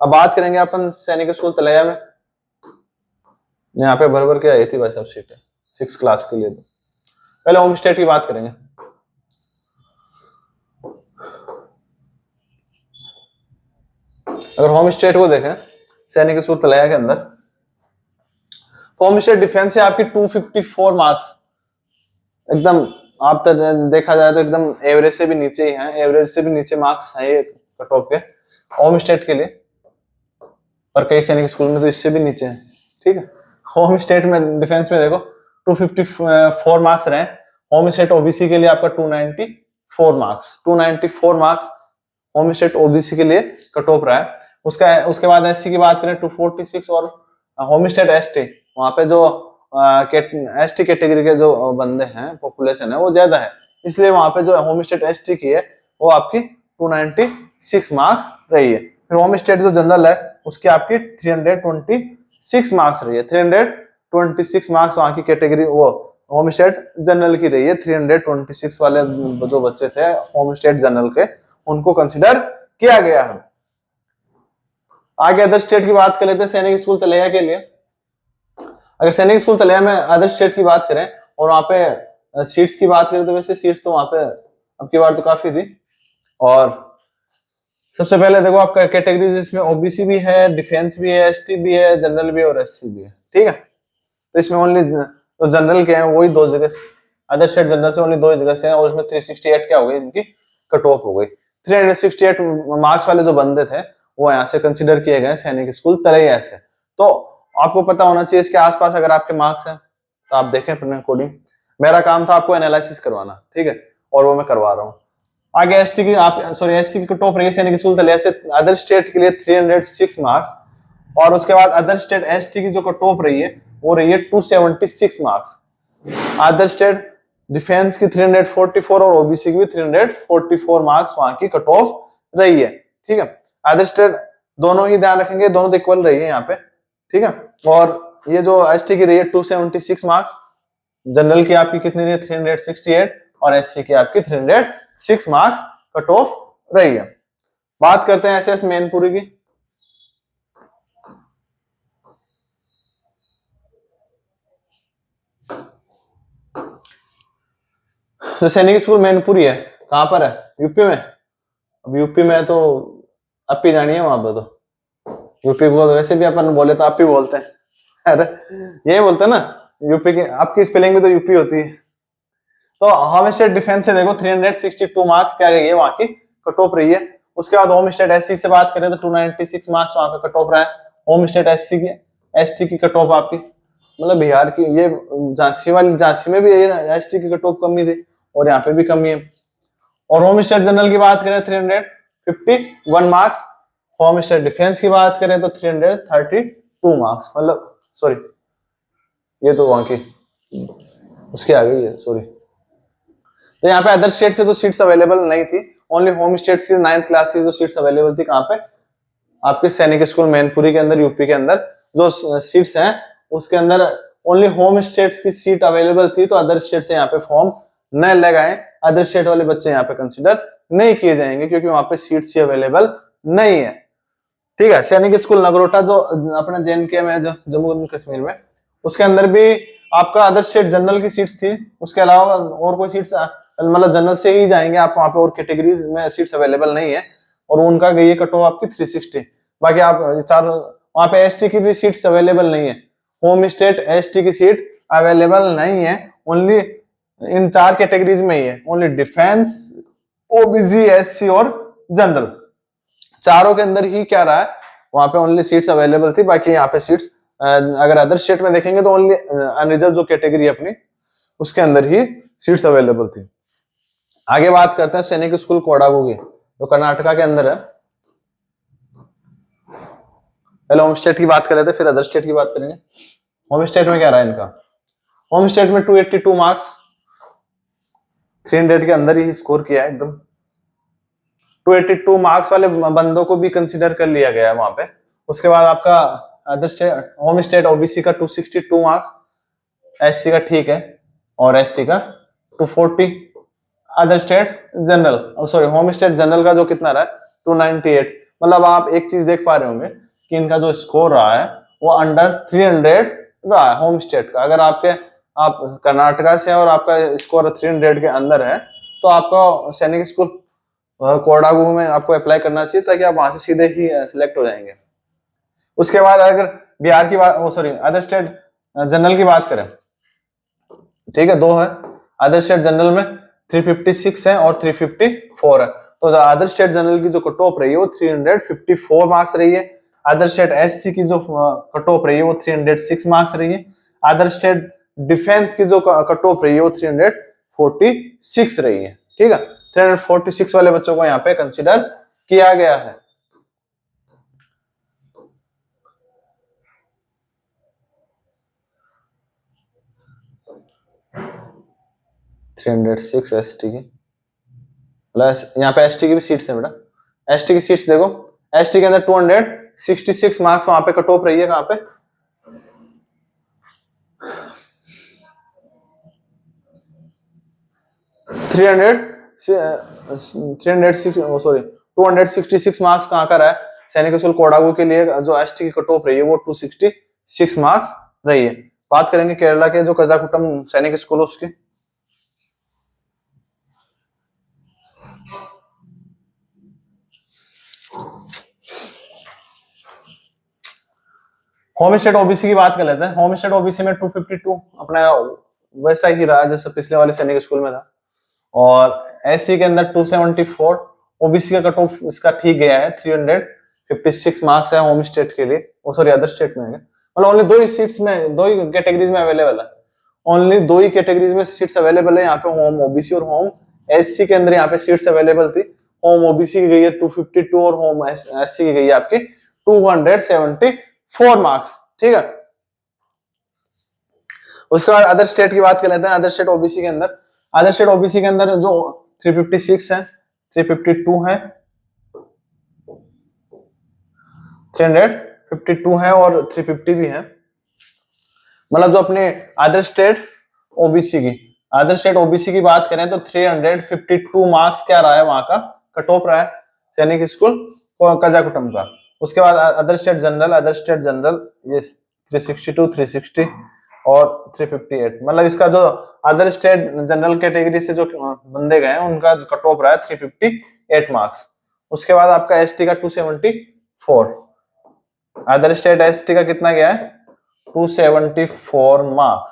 [SPEAKER 1] अब बात करेंगे अपन सैनिक स्कूल तलैया में, यहाँ पे भर भर के आई थी भाई सब सीटें 6 क्लास के लिए। तो पहले होम स्टेट की बात करेंगे। अगर होम स्टेट को देखें सैनिक स्कूल तलैया के अंदर, तो होम स्टेट डिफेंस से आपकी 254 मार्क्स, एकदम आप देखा जाए तो एकदम एवरेज से भी नीचे ही है, एवरेज से भी नीचे मार्क्स है ये कट ऑफ के होम स्टेट के लिए, पर कई सैनिक स्कूल में तो इससे भी नीचे है, ठीक है। होम स्टेट में डिफेंस में देखो 254 मार्क्स रहे, होम स्टेट ओबीसी के लिए आपका 294 मार्क्स होम स्टेट ओबीसी के लिए कट ऑफ रहा है। उसके बाद एससी की बात करें 246, और होम स्टेट एसटी, वहां पे जो एसटी कैटेगरी के जो बंदे हैं, पॉपुलेशन है वो ज्यादा है, इसलिए वहां पे जो होम स्टेट एसटी की है वो आपकी 296 मार्क्स रही है। फिर होम स्टेट जो जनरल है उसकी आपकी 326 मार्क्स रही है। 326 मार्क्स वहां की कैटेगरी वो होम स्टेट जनरल की रही है। 326 वाले जो बच्चे थे होम स्टेट जनरल के, उनको कंसिडर किया गया है। आगे अदर स्टेट की बात कर लेते हैं सैनिक स्कूल तलैया के लिए। अगर सैनिक स्कूल तलैया में अदर स्टेट की बात करें और वहां पे सीट्स की बात करें, तो वैसे सीट्स तो वहां पे अब की बार तो काफी थी। और सबसे पहले देखो आपका कैटेगरीज इसमें ओबीसी भी है, डिफेंस भी है, एसटी भी है, जनरल भी है और एससी भी है, ठीक है। तो इसमें ओनली तो जनरल के हैं वही 2 जगह से, अदर स्टेट जनरल से ओनली 2 जगह से हैं, और इसमें 368 क्या हो गई, इनकी कट ऑफ हो गई। 368 मार्क्स वाले जो बंदे थे वो यहाँ से कंसिडर किए गए सैनिक स्कूल तलैया से। तो आपको पता होना चाहिए इसके आसपास अगर आपके मार्क्स हैं तो आप देखें अपने अकॉर्डिंग। मेरा काम था आपको एनालिसिस करवाना, ठीक है, और वो मैं करवा रहा हूँ। आगे एसटी की आप सॉरी एससी की कट ऑफ रही है सैनिक स्कूल तलैया से अदर स्टेट के लिए 306 मार्क्स, और उसके बाद अदर स्टेट एसटी की जो कट ऑफ रही है वो रही है 276 मार्क्स। अदर स्टेट डिफेंस की 344 और ओबीसी की भी 344 मार्क्स वहां की कट ऑफ रही है, ठीक है। अदर स्टेट दोनों ही ध्यान रखेंगे, दोनों तो इक्वल रही है यहाँ पे, ठीक है। और ये जो एसटी की रही है 276 मार्क्स, जनरल की आपकी कितनी रही है 368, और एससी की आपकी 306 मार्क्स कट ऑफ रही है। बात करते हैं एसएस मैनपुरी की। तो सैनिक स्कूल मैनपुरी है, कहाँ पर है? यूपी में। अब यूपी में तो अपी जानी है वहां पर, तो यूपी को वैसे भी अपन बोले तो आप ही बोलते हैं। अरे ये बोलते हैं ना, यूपी की आपकी स्पेलिंग भी तो यूपी होती है। तो होम स्टेट डिफेंस से देखो 362 मार्क्स क्या गई है वहां की, कट ऑफ रही है। उसके बाद होम स्टेट एससी से बात करें तो 296 मार्क्स वहां पे कट ऑफ रहा है। होम स्टेट एससी की, एसटी की कट ऑफ आपकी, मतलब बिहार की ये झांसी में भी एसटी की कट ऑफ कमी थी और यहाँ पे भी कमी है। और होम स्टेट जनरल की बात करें 351 मार्क्स, होम स्टेट डिफेंस की बात करें तो 332 मार्क्स, मतलब सॉरी ये तो वहां की उसकी आ गई है, सॉरी। तो यहाँ पे अदर स्टेट से तो सीट्स अवेलेबल नहीं थी, ओनली होम स्टेट्स की 9th क्लास की जो सीट्स अवेलेबल थी कहाँ पे, आपके सैनिक स्कूल मैनपुरी के अंदर, यूपी के अंदर जो सीट्स हैं उसके अंदर ओनली होम स्टेट्स की सीट अवेलेबल थी। तो अदर स्टेट से यहाँ पे फॉर्म न लगाए, अदर स्टेट वाले बच्चे यहाँ पे कंसिडर नहीं किए जाएंगे क्योंकि वहां पे सीट्स ही अवेलेबल नहीं है। ठीक है, सैनिक स्कूल नगरोटा जो अपना JNK में, जो जम्मू कश्मीर में, उसके अंदर भी आपका अदर स्टेट जनरल की सीट्स थी। उसके अलावा और कोई सीट्स मतलब जनरल से ही जाएंगे आप, वहां पे और कैटेगरीज में सीट्स अवेलेबल नहीं है और उनका गई है कट ऑफ आपकी 360। बाकी आप चार वहां पे एसटी की भी सीट्स अवेलेबल नहीं है, होम स्टेट एसटी की सीट अवेलेबल नहीं है, ओनली इन 4 कैटेगरीज में ही है, ओनली डिफेंस, ओबीसी, एससी और जनरल, चारों के अंदर ही क्या रहा है, वहां पे ओनली सीट्स अवेलेबल थी। बाकी यहाँ पे सीट्स अगर अदर स्टेट में देखेंगे तो ओनली अनरिजर्व जो कैटेगरी अपनी उसके अंदर ही सीट्स अवेलेबल थी। आगे बात करते हैं सैनिक स्कूल कोडागु की, जो कर्नाटका के अंदर है। पहले होम स्टेट की बात कर रहे थे, फिर अदर स्टेट की बात करेंगे। होम स्टेट में क्या रहा है इनका, होम स्टेट में 282 मार्क्स, 300 के अंदर ही स्कोर किया है एकदम। 282 मार्क्स वाले बंदों को भी कंसीडर कर लिया गया है वहां पे। उसके बाद आपका other state home state OBC का 262 मार्क्स, एससी का ठीक है और एसटी का 240। Other state general sorry home state general का जो कितना रहा है 298। मतलब आप एक चीज देख पा रहे होंगे कि इनका जो स्कोर रहा है वो अंडर 300 रहा है होम स्टेट का। अगर आप कर्नाटका से और आपका स्कोर 300 के अंदर है तो आपका सैनिक स्कूल कोडागु में आपको अप्लाई करना चाहिए, ताकि आप वहां से सीधे ही सिलेक्ट हो जाएंगे। उसके बाद अगर बिहार की बात सॉरी अदर स्टेट जनरल की बात करें, ठीक है, 2 है अदर स्टेट जनरल में, 356 है और 354 है। तो अदर स्टेट जनरल की जो कट ऑफ रही है वो 354 मार्क्स रही है। अदर स्टेट एससी की जो कट ऑफ रही है वो 306 मार्क्स रही है। अदर स्टेट डिफेंस की जो कट ऑफ रही है वो 346 रही है। ठीक है, 346 वाले बच्चों को यहाँ पे कंसिडर किया गया है। एसटी की प्लस यहाँ पे एसटी की भी सीट्स है बेटा। एसटी की सीट्स देखो, एसटी के अंदर 266 मार्क्स वहां पे कट ऑफ रही है। कहां पे 266 मार्क्स कहां का रहा है सैनिक स्कूल कोडागु के लिए, जो एसटी की कट ऑफ रही है वो 266 मार्क्स रही है। बात करेंगे केरला के जो कजाकुटम सैनिक स्कूल उसके, होम स्टेट ओबीसी की बात कर लेते हैं। होम स्टेट ओबीसी में 252 अपना वैसा ही रहा जैसे पिछले वाले सैनिक स्कूल में था, और एससी के अंदर 274। ओबीसी का कट ऑफ इसका ठीक गया है, 356 मार्क्स है होम स्टेट के लिए, वो सॉरी अदर स्टेट में है, मतलब ओनली 2 ही सीट्स में 2 ही कैटेगरीज में अवेलेबल है, ओनली 2 ही कैटेगरीज में सीट्स अवेलेबल है यहाँ पे, होम ओबीसी और होम एससी के अंदर यहाँ पे सीट्स अवेलेबल थी। होम ओबीसी की गई है 252 और होम एससी की गई है आपकी 274 मार्क्स। ठीक है, उसके बाद अदर स्टेट की बात कर लेते हैं। अदर स्टेट ओबीसी के अंदर, अदर स्टेट ओबीसी के अंदर जो 356 है, 352 है, 352 है और 350 भी है। मतलब जो अपने अदर स्टेट ओबीसी की बात करें तो 352 मार्क्स क्या रहा है वहां का कट ऑफ रहा है सैनिक स्कूल कजाकुटम का। उसके बाद अदर स्टेट जनरल ये 362, 360, और 358, मतलब इसका जो अदर स्टेट जनरल कैटेगरी से जो बंदे गए हैं उनका कट ऑफ रहा है 358 मार्क्स। उसके बाद आपका एसटी का 274, अदर स्टेट एसटी का कितना गया है 274 मार्क्स,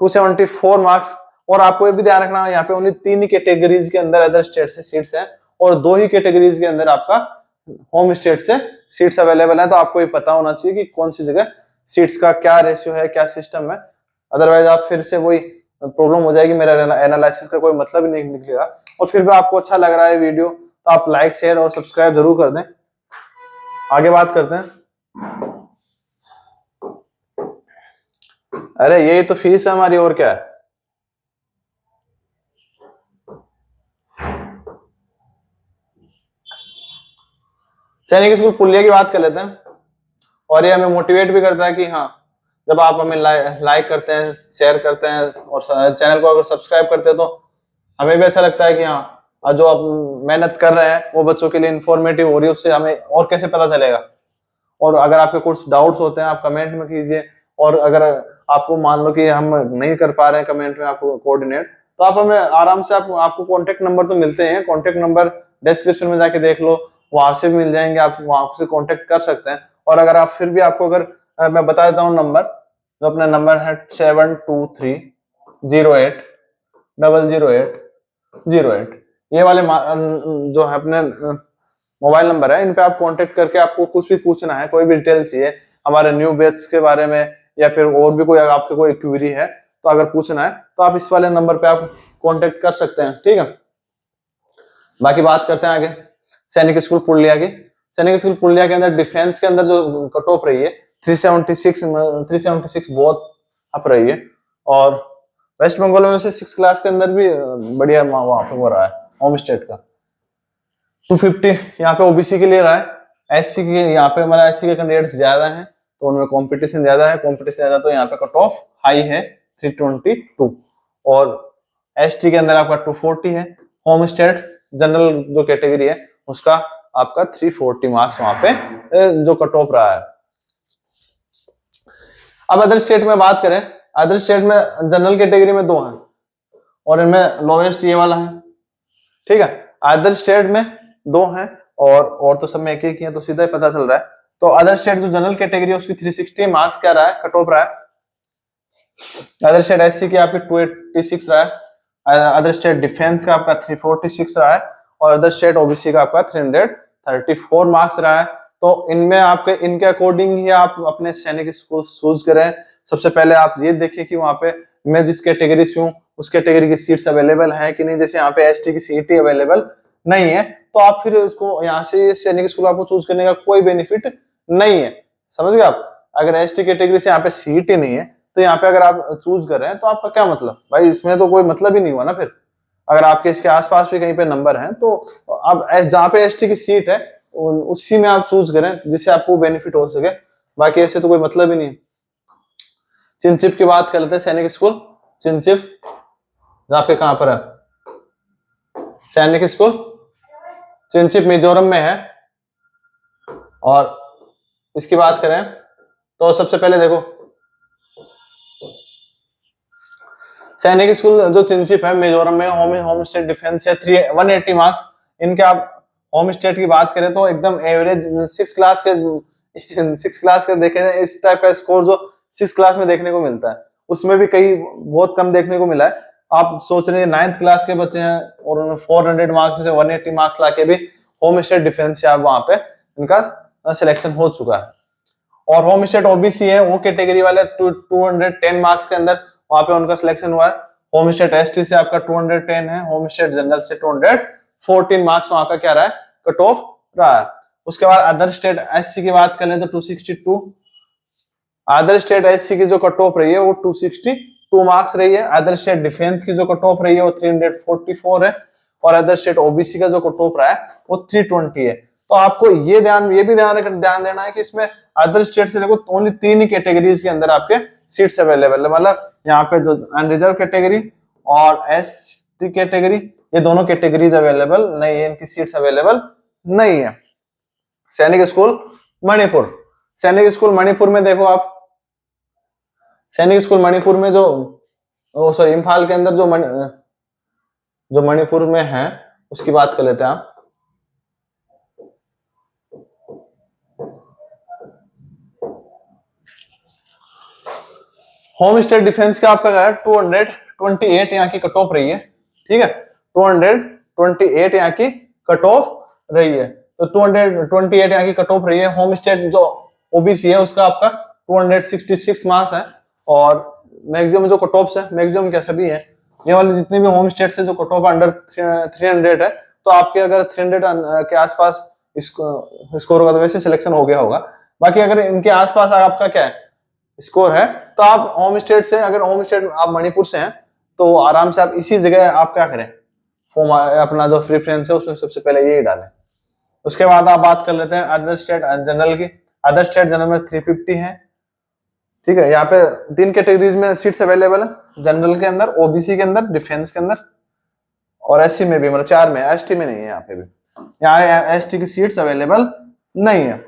[SPEAKER 1] 274 मार्क्स। और आपको ये भी ध्यान रखना यहाँ पे ओनली 3 ही कैटेगरीज के अंदर अदर स्टेट से सीट्स हैं और 2 ही कैटेगरीज के अंदर आपका होम स्टेट से सीट्स अवेलेबल है। तो आपको ये पता होना चाहिए कि कौन सी जगह सीट्स का क्या रेशियो है, क्या सिस्टम है, अदरवाइज आप फिर से वही प्रॉब्लम हो जाएगी, मेरा एनालिसिस का कोई मतलब ही नहीं निकलेगा। और फिर भी आपको अच्छा लग रहा है वीडियो तो आप लाइक शेयर और सब्सक्राइब जरूर कर दें। आगे बात करते हैं। अरे यही तो फीस है हमारी, और क्या है। सैनिक स्कूल पुलिया की बात कर लेते हैं। और ये हमें मोटिवेट भी करता है कि हाँ, जब आप हमें लाइक करते हैं, शेयर करते हैं और चैनल को अगर सब्सक्राइब करते हैं तो हमें भी अच्छा लगता है कि हाँ, जो आप मेहनत कर रहे हैं वो बच्चों के लिए इंफॉर्मेटिव हो रही है, उससे हमें और कैसे पता चलेगा। और अगर आपके कुछ डाउट्स होते हैं आप कमेंट में कीजिए, और अगर आपको मान लो कि हम नहीं कर पा रहे हैं कमेंट में आपको कोऑर्डिनेट, तो आप हमें आराम से आपको कॉन्टेक्ट नंबर तो मिलते हैं, कॉन्टेक्ट नंबर डिस्क्रिप्शन में जाके देख लो, वहां से भी मिल जाएंगे, आप वहां से कॉन्टेक्ट कर सकते हैं। और अगर आप फिर भी आपको अगर मैं बता देता हूँ नंबर, जो अपना नंबर है 723008000808, ये वाले जो है अपने मोबाइल नंबर है, इन पे आप कांटेक्ट करके आपको कुछ भी पूछना है, कोई भी डिटेल चाहिए हमारे न्यू बैच के बारे में या फिर और भी कोई आपके कोई क्वेरी है तो अगर पूछना है तो आप इस वाले नंबर पे आप कांटेक्ट कर सकते हैं, ठीक है। बाकी बात करते हैं आगे सैनिक स्कूल पुरुलिया की। सैनिक स्कूल पुरुलिया के अंदर डिफेंस के अंदर जो कट ऑफ रही है 376 बहुत अप रही है। और वेस्ट बंगाल में से 6 क्लास के अंदर भी बढ़िया वहां पे हो रहा है होम स्टेट का 250 यहाँ पे ओबीसी के लिए रहा है। एससी के यहाँ पे हमारा एससी के कैंडिडेट्स ज्यादा हैं तो उनमें कंपटीशन ज्यादा है, कंपटीशन ज्यादा तो यहाँ पे कट ऑफ हाई है 322। और एसटी के अंदर आपका 240 है। होम स्टेट जनरल जो कैटेगरी है उसका आपका 340 मार्क्स वहां पे जो कट ऑफ रहा है। अब अदर स्टेट में बात करें, अदर स्टेट में जनरल कैटेगरी में 2 हैं और इनमें लोवेस्ट ये वाला है, ठीक है। अदर स्टेट में 2 हैं और तो सब में एक ही है, तो सीधा ही पता चल रहा है। तो अदर स्टेट जो जनरल कैटेगरी है उसकी 360 मार्क्स क्या रहा है, कट ऑफ रहा है। अदर स्टेट एससी की आपकी 286 रहा है। अदर स्टेट डिफेंस का आपका 346 रहा है और अदर स्टेट ओबीसी का आपका 334 मार्क्स रहा है। तो इनमें आपके इनके अकॉर्डिंग ही आप अपने सैनिक स्कूल चूज करें। सबसे पहले आप ये देखिए कि वहां पे मैं जिस कैटेगरी से हूँ उस कैटेगरी की सीट्स अवेलेबल है कि नहीं। जैसे यहाँ पे एसटी की सीट ही अवेलेबल नहीं है तो आप फिर इसको यहाँ से सैनिक स्कूल आपको चूज करने का कोई बेनिफिट नहीं है, समझ गए आप। अगर एसटी कैटेगरी से यहाँ पे सीट ही नहीं है तो यहाँ पे अगर आप चूज कर रहे हैं तो आपका क्या मतलब भाई, इसमें तो कोई मतलब ही नहीं हुआ ना। फिर अगर आपके इसके आसपास भी कहीं पे नंबर है तो अब जहाँ पे एसटी की सीट है उसी में आप चूज करें जिससे आपको बेनिफिट हो सके, बाकी ऐसे तो कोई मतलब ही नहीं। चिनचिप की बात कर लेते हैं। सैनिक स्कूल चिनचिप आपके कहां पर है, सैनिक स्कूल चिनचिप मिजोरम में है। और इसकी बात करें तो सबसे पहले देखो सैनिक स्कूल जो चिनचिप है मिजोरम में होम स्टेट डिफेंस है 180 मार्क्स इनके। आप होम स्टेट की बात करें तो एकदम एवरेज 6 क्लास के देखे इस टाइप का स्कोर जो 6 क्लास में देखने को मिलता है उसमें भी कई बहुत कम देखने को मिला है। आप सोच रहे हैं 9th क्लास के बच्चे हैं और उन्होंने 400 मार्क्स में से 180 मार्क्स लाके भी होम स्टेट डिफेंस से आप वहां पे इनका सिलेक्शन हो चुका है। और होम स्टेट ओबीसी है वो कैटेगरी वाले 210 मार्क्स के अंदर वहां पे उनका सिलेक्शन हुआ है। होम स्टेट एसटी से आपका 210 है, होम स्टेट जनरल से 214 मार्क्स वहां का क्या रहा है, कट ऑफ रहा है। उसके बाद अदर स्टेट एससी की बात करें तो 262, अदर स्टेट एससी की जो कट ऑफ रही है वो 262 मार्क्स रही है। अदर स्टेट डिफेंस की जो कट ऑफ रही है वो 344 है और अदर स्टेट ओबीसी का जो कट ऑफ रहा है वो 320 है। तो आपको ये भी ध्यान देना है कि इसमें अदर स्टेट से देखो ओनली 3 ही कैटेगरीज के अंदर आपके सीट्स अवेलेबल है। मतलब यहाँ पे जो अनरिजर्व कैटेगरी और एसटी कैटेगरी ये दोनों कैटेगरीज अवेलेबल नहीं है, इनकी सीट्स अवेलेबल नहीं है। सैनिक स्कूल मणिपुर, सैनिक स्कूल मणिपुर में देखो आप सैनिक स्कूल मणिपुर में जो, सॉरी इम्फाल के अंदर जो मणिपुर में है उसकी बात कर लेते हैं आप। होम स्टेट डिफेंस का आपका है 228 यहाँ की कट ऑफ रही है, ठीक है, 228 यहाँ की कट ऑफ रही है। तो 228 यहाँ की कट ऑफ रही है। होम स्टेट जो ओबीसी है उसका आपका 266 मार्क्स है। और मैक्सिमम जो कट ऑफ है, मैक्सिमम क्या सभी है, ये वाले जितने भी होम स्टेट से जो कट ऑफ अंडर 300 है, तो आपके अगर 300 के आसपास स्कोर होगा तो वैसे सिलेक्शन हो गया होगा। बाकी अगर इनके आसपास आपका क्या है स्कोर है, तो आप होम स्टेट से, अगर होम स्टेट आप मणिपुर से हैं तो आराम से आप इसी जगह आप क्या करें, फॉर्म अपना जो प्रेफरेंस है उसमें सबसे पहले यही डालें। उसके बाद आप बात कर लेते हैं अदर स्टेट जनरल की। अदर स्टेट जनरल में 350 है, ठीक है। यहाँ पे 3 कैटेगरीज में सीट्स अवेलेबल है, जनरल के अंदर, ओबीसी के अंदर, डिफेंस के अंदर और एससी में भी, मतलब 4 में, एसटी में नहीं है। यहाँ पे भी, यहाँ एसटी की सीट्स अवेलेबल नहीं है।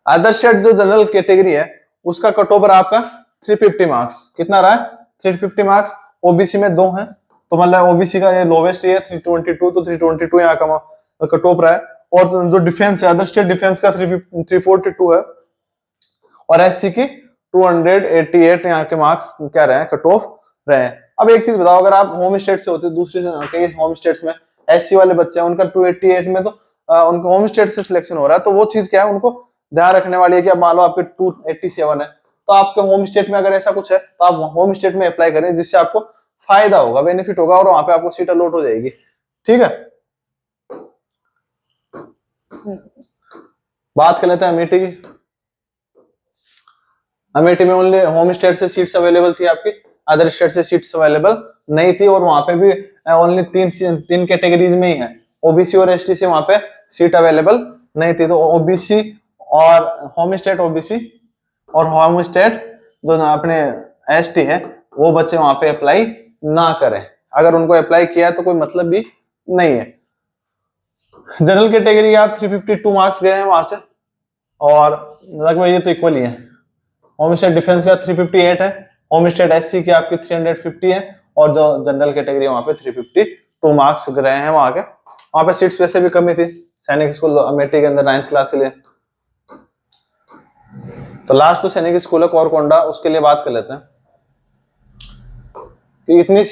[SPEAKER 1] अदर स्टेट जो जनरल कैटेगरी है उसका कट ऑफ आपका 350 मार्क्स, कितना रहा है 350 मार्क्स। ओबीसी में 2 है, तो मतलब ओबीसी का ये लोवेस्ट है 322, तो 322 यहाँ का कट ऑफ रहा है। और जो डिफेंस है, अदर स्टेट डिफेंस का 342 है और एससी की 288 यहाँ के मार्क्स क्या रहे हैं, कट ऑफ रहे हैं। अब एक चीज बताओ, अगर आप होम स्टेट से होते, दूसरे कई होम स्टेट्स में एससी वाले बच्चे हैं उनका 288 में तो उनको होम स्टेट से सिलेक्शन हो रहा है, तो वो चीज क्या है उनको ध्यान रखने वाली है कि अब मान लो आपके 287 है, तो आपके होम स्टेट में अगर ऐसा कुछ है तो आप होम स्टेट में अप्लाई करें, जिससे आपको फायदा होगा, बेनिफिट होगा और वहां पे आपको सीट अलॉट हो जाएगी, ठीक है। बात कर लेते हैं अमेठी की। अमेठी में ओनली होम स्टेट से सीट्स अवेलेबल थी आपकी, अदर स्टेट से सीट्स अवेलेबल नहीं थी। और वहां पे भी ओनली तीन कैटेगरीज में ही है, ओबीसी और एसटी से वहां पे सीट अवेलेबल नहीं थी। तो ओबीसी और होम स्टेट ओबीसी और होम स्टेट जो अपने एसटी है वो बच्चे वहां पे अप्लाई ना करें। अगर उनको अप्लाई किया है तो कोई मतलब भी नहीं है। जनरल कैटेगरी आप 352 मार्क्स गए हैं वहां से, और लगभग ये तो इक्वल ही है। होम स्टेट डिफेंस का 358 है, होम स्टेट एससी की आपकी 350 है, और जो जनरल कैटेगरी वहां पे 352 मार्क्स रहे हैं वहां के। वहां पे सीट्स वैसे भी कमी थी सैनिक स्कूल अमेठी के अंदर 9th क्लास के लिए। तो लास्ट तो सैनिक स्कूल है कोरकोंडा, उसके लिए बात कर लेते हैं कि इतनी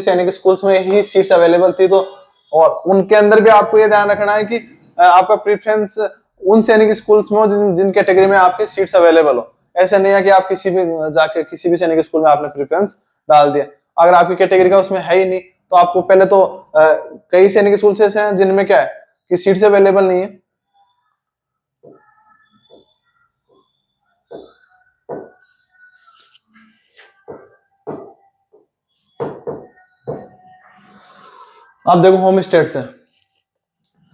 [SPEAKER 1] सैनिक स्कूल्स में ही सीट्स अवेलेबल थी, तो और उनके अंदर भी आपको ये ध्यान रखना है कि आपका प्रेफरेंस उन सैनिक स्कूल्स में हो जिन कैटेगरी में आपके सीट्स अवेलेबल हो। ऐसा नहीं है कि आप किसी भी सैनिक स्कूल में आपने प्रेफरेंस डाल दिया, अगर आपकी कैटेगरी का उसमें है ही नहीं, तो आपको पहले तो कई सैनिक स्कूल ऐसे हैं जिनमें क्या है कि सीट्स अवेलेबल नहीं है। अब देखो होम स्टेट से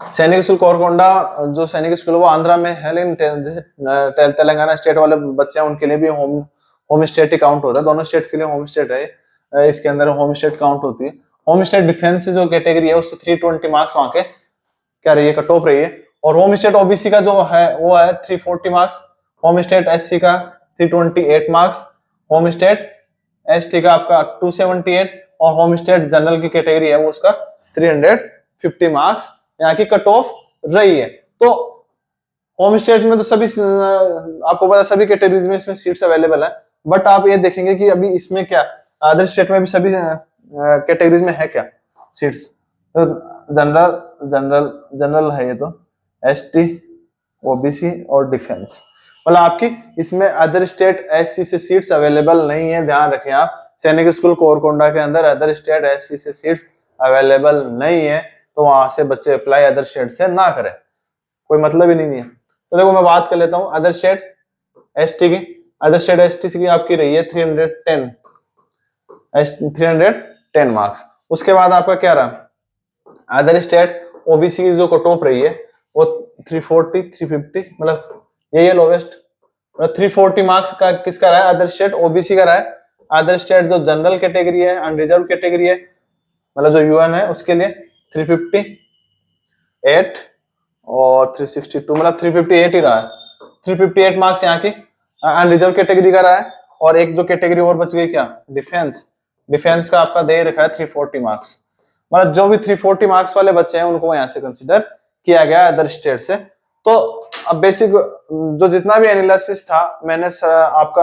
[SPEAKER 1] सैनिक स्कूल कोरकोंडा, जो सैनिक स्कूल वो आंध्रा में है, लेकिन जैसे तेलंगाना स्टेट वाले बच्चे हैं उनके लिए भी होम स्टेट ही काउंट होता है। दोनों स्टेट के लिए होम स्टेट है, इसके अंदर होम स्टेट काउंट होती है। होम स्टेट डिफेंस जो कैटेगरी है उससे 320 मार्क्स वहां के क्या रही है, कट ऑफ रही है। और होम स्टेट ओबीसी का जो है वो है 340 मार्क्स, होम स्टेट एससी का 328 मार्क्स, होम स्टेट एसटी का आपका 278, और होम स्टेट जनरल की कैटेगरी है वो उसका 350 मार्क्स यहाँ की कट ऑफ रही है। तो होम स्टेट में तो सभी आपको पता सभी कैटेगरीज में इसमें सीट्स अवेलेबल है, बट आप ये देखेंगे कि अभी इसमें क्या अदर स्टेट में भी सभी कैटेगरीज में है क्या सीट्स, तो जनरल जनरल जनरल है ये, तो एसटी ओबीसी और डिफेंस, मतलब आपकी इसमें अदर स्टेट एससी से सीट्स अवेलेबल नहीं है। ध्यान रखें आप, सैनिक स्कूल कोरकोंडा के अंदर अदर स्टेट एससी से सीट्स अवेलेबल नहीं है, तो वहां से बच्चे अप्लाई अदर स्टेट से ना करें, कोई मतलब ही नहीं है। तो देखो मैं बात कर लेता हूँ अदर स्टेट एसटी की। अदर स्टेट एसटी की आपकी रही है 310 मार्क्स। उसके बाद आपका क्या रहा, अदर स्टेट ओबीसी की जो कट ऑफ रही है वो 340 350, मतलब ये लोवेस्ट, 340 मार्क्स का किसका रहा है, अदर स्टेट ओबीसी का रहा है। अदर स्टेट जो जनरल कैटेगरी है, अनरिजर्व कैटेगरी है, मतलब जो यूएन है उसके लिए 358 और 362, मतलब 358 ही रहा है। 358 मार्क्स यहाँ की अनरिजर्व कैटेगरी का रहा है। और एक जो कैटेगरी और बच गई क्या, डिफेंस। डिफेंस का आपका दे रखा है 340 मार्क्स, मतलब जो भी 340 मार्क्स वाले बच्चे हैं उनको यहाँ से कंसिडर किया गया अदर स्टेट से। तो अब बेसिक जो जितना भी एनालिसिस था मैंने आपका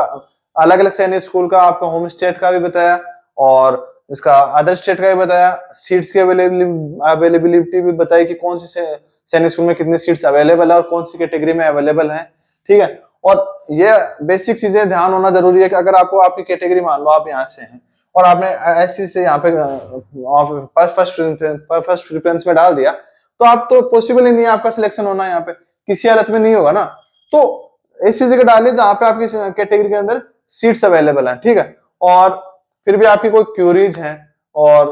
[SPEAKER 1] अलग अलग सैनिक स्कूल का, आपका होम स्टेट का भी बताया और इसका अदर स्टेट का भी बताया, सीट्स की अवेलेबिलिटी भी बताई कि कौन सी सैनिक स्कूल में कितनी सीट्स अवेलेबल है और कौन सी कैटेगरी में अवेलेबल है, ठीक है। और ये बेसिक चीजें ध्यान होना जरूरी है कि अगर आपको आपकी कैटेगरी, मान लो आप यहाँ से हैं और आपने एससी से यहाँ पे फर्स्ट प्रेफरेंस में डाल दिया, तो आप तो पॉसिबल ही नहीं है आपका सिलेक्शन होना, यहाँ पे किसी हालत में नहीं होगा ना। तो ऐसी जगह डालिए जहाँ पे आपकी कैटेगरी के अंदर सीट्स अवेलेबल है, ठीक है। और फिर भी आपकी कोई क्यूरीज हैं और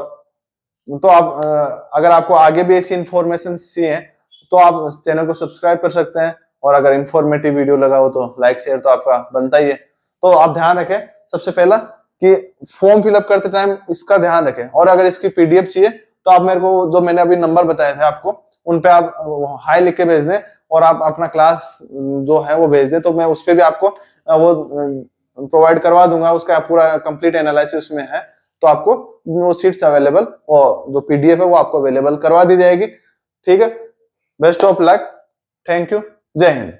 [SPEAKER 1] तो आप अगर आपको आगे भी ऐसी इंफॉर्मेशन चाहिए तो आप चैनल को सब्सक्राइब कर सकते हैं, और अगर इंफॉर्मेटिव वीडियो लगा हो तो लाइक शेयर तो आपका बनता ही है। तो आप ध्यान रखें सबसे पहला कि फॉर्म फिलअप करते टाइम इसका ध्यान रखें, और अगर इसकी पीडीएफ चाहिए तो आप मेरे को जो मैंने अभी नंबर बताए थे आपको उन पे आप हाई लिख के भेज दें और आप अपना क्लास जो है वो भेज दें, तो मैं उस पर भी आपको वो प्रोवाइड करवा दूंगा, उसका पूरा कंप्लीट एनालिसिस में है। तो आपको वो सीट्स अवेलेबल और जो पीडीएफ है वो आपको अवेलेबल करवा दी जाएगी, ठीक है। Best of luck, thank you, जय हिंद।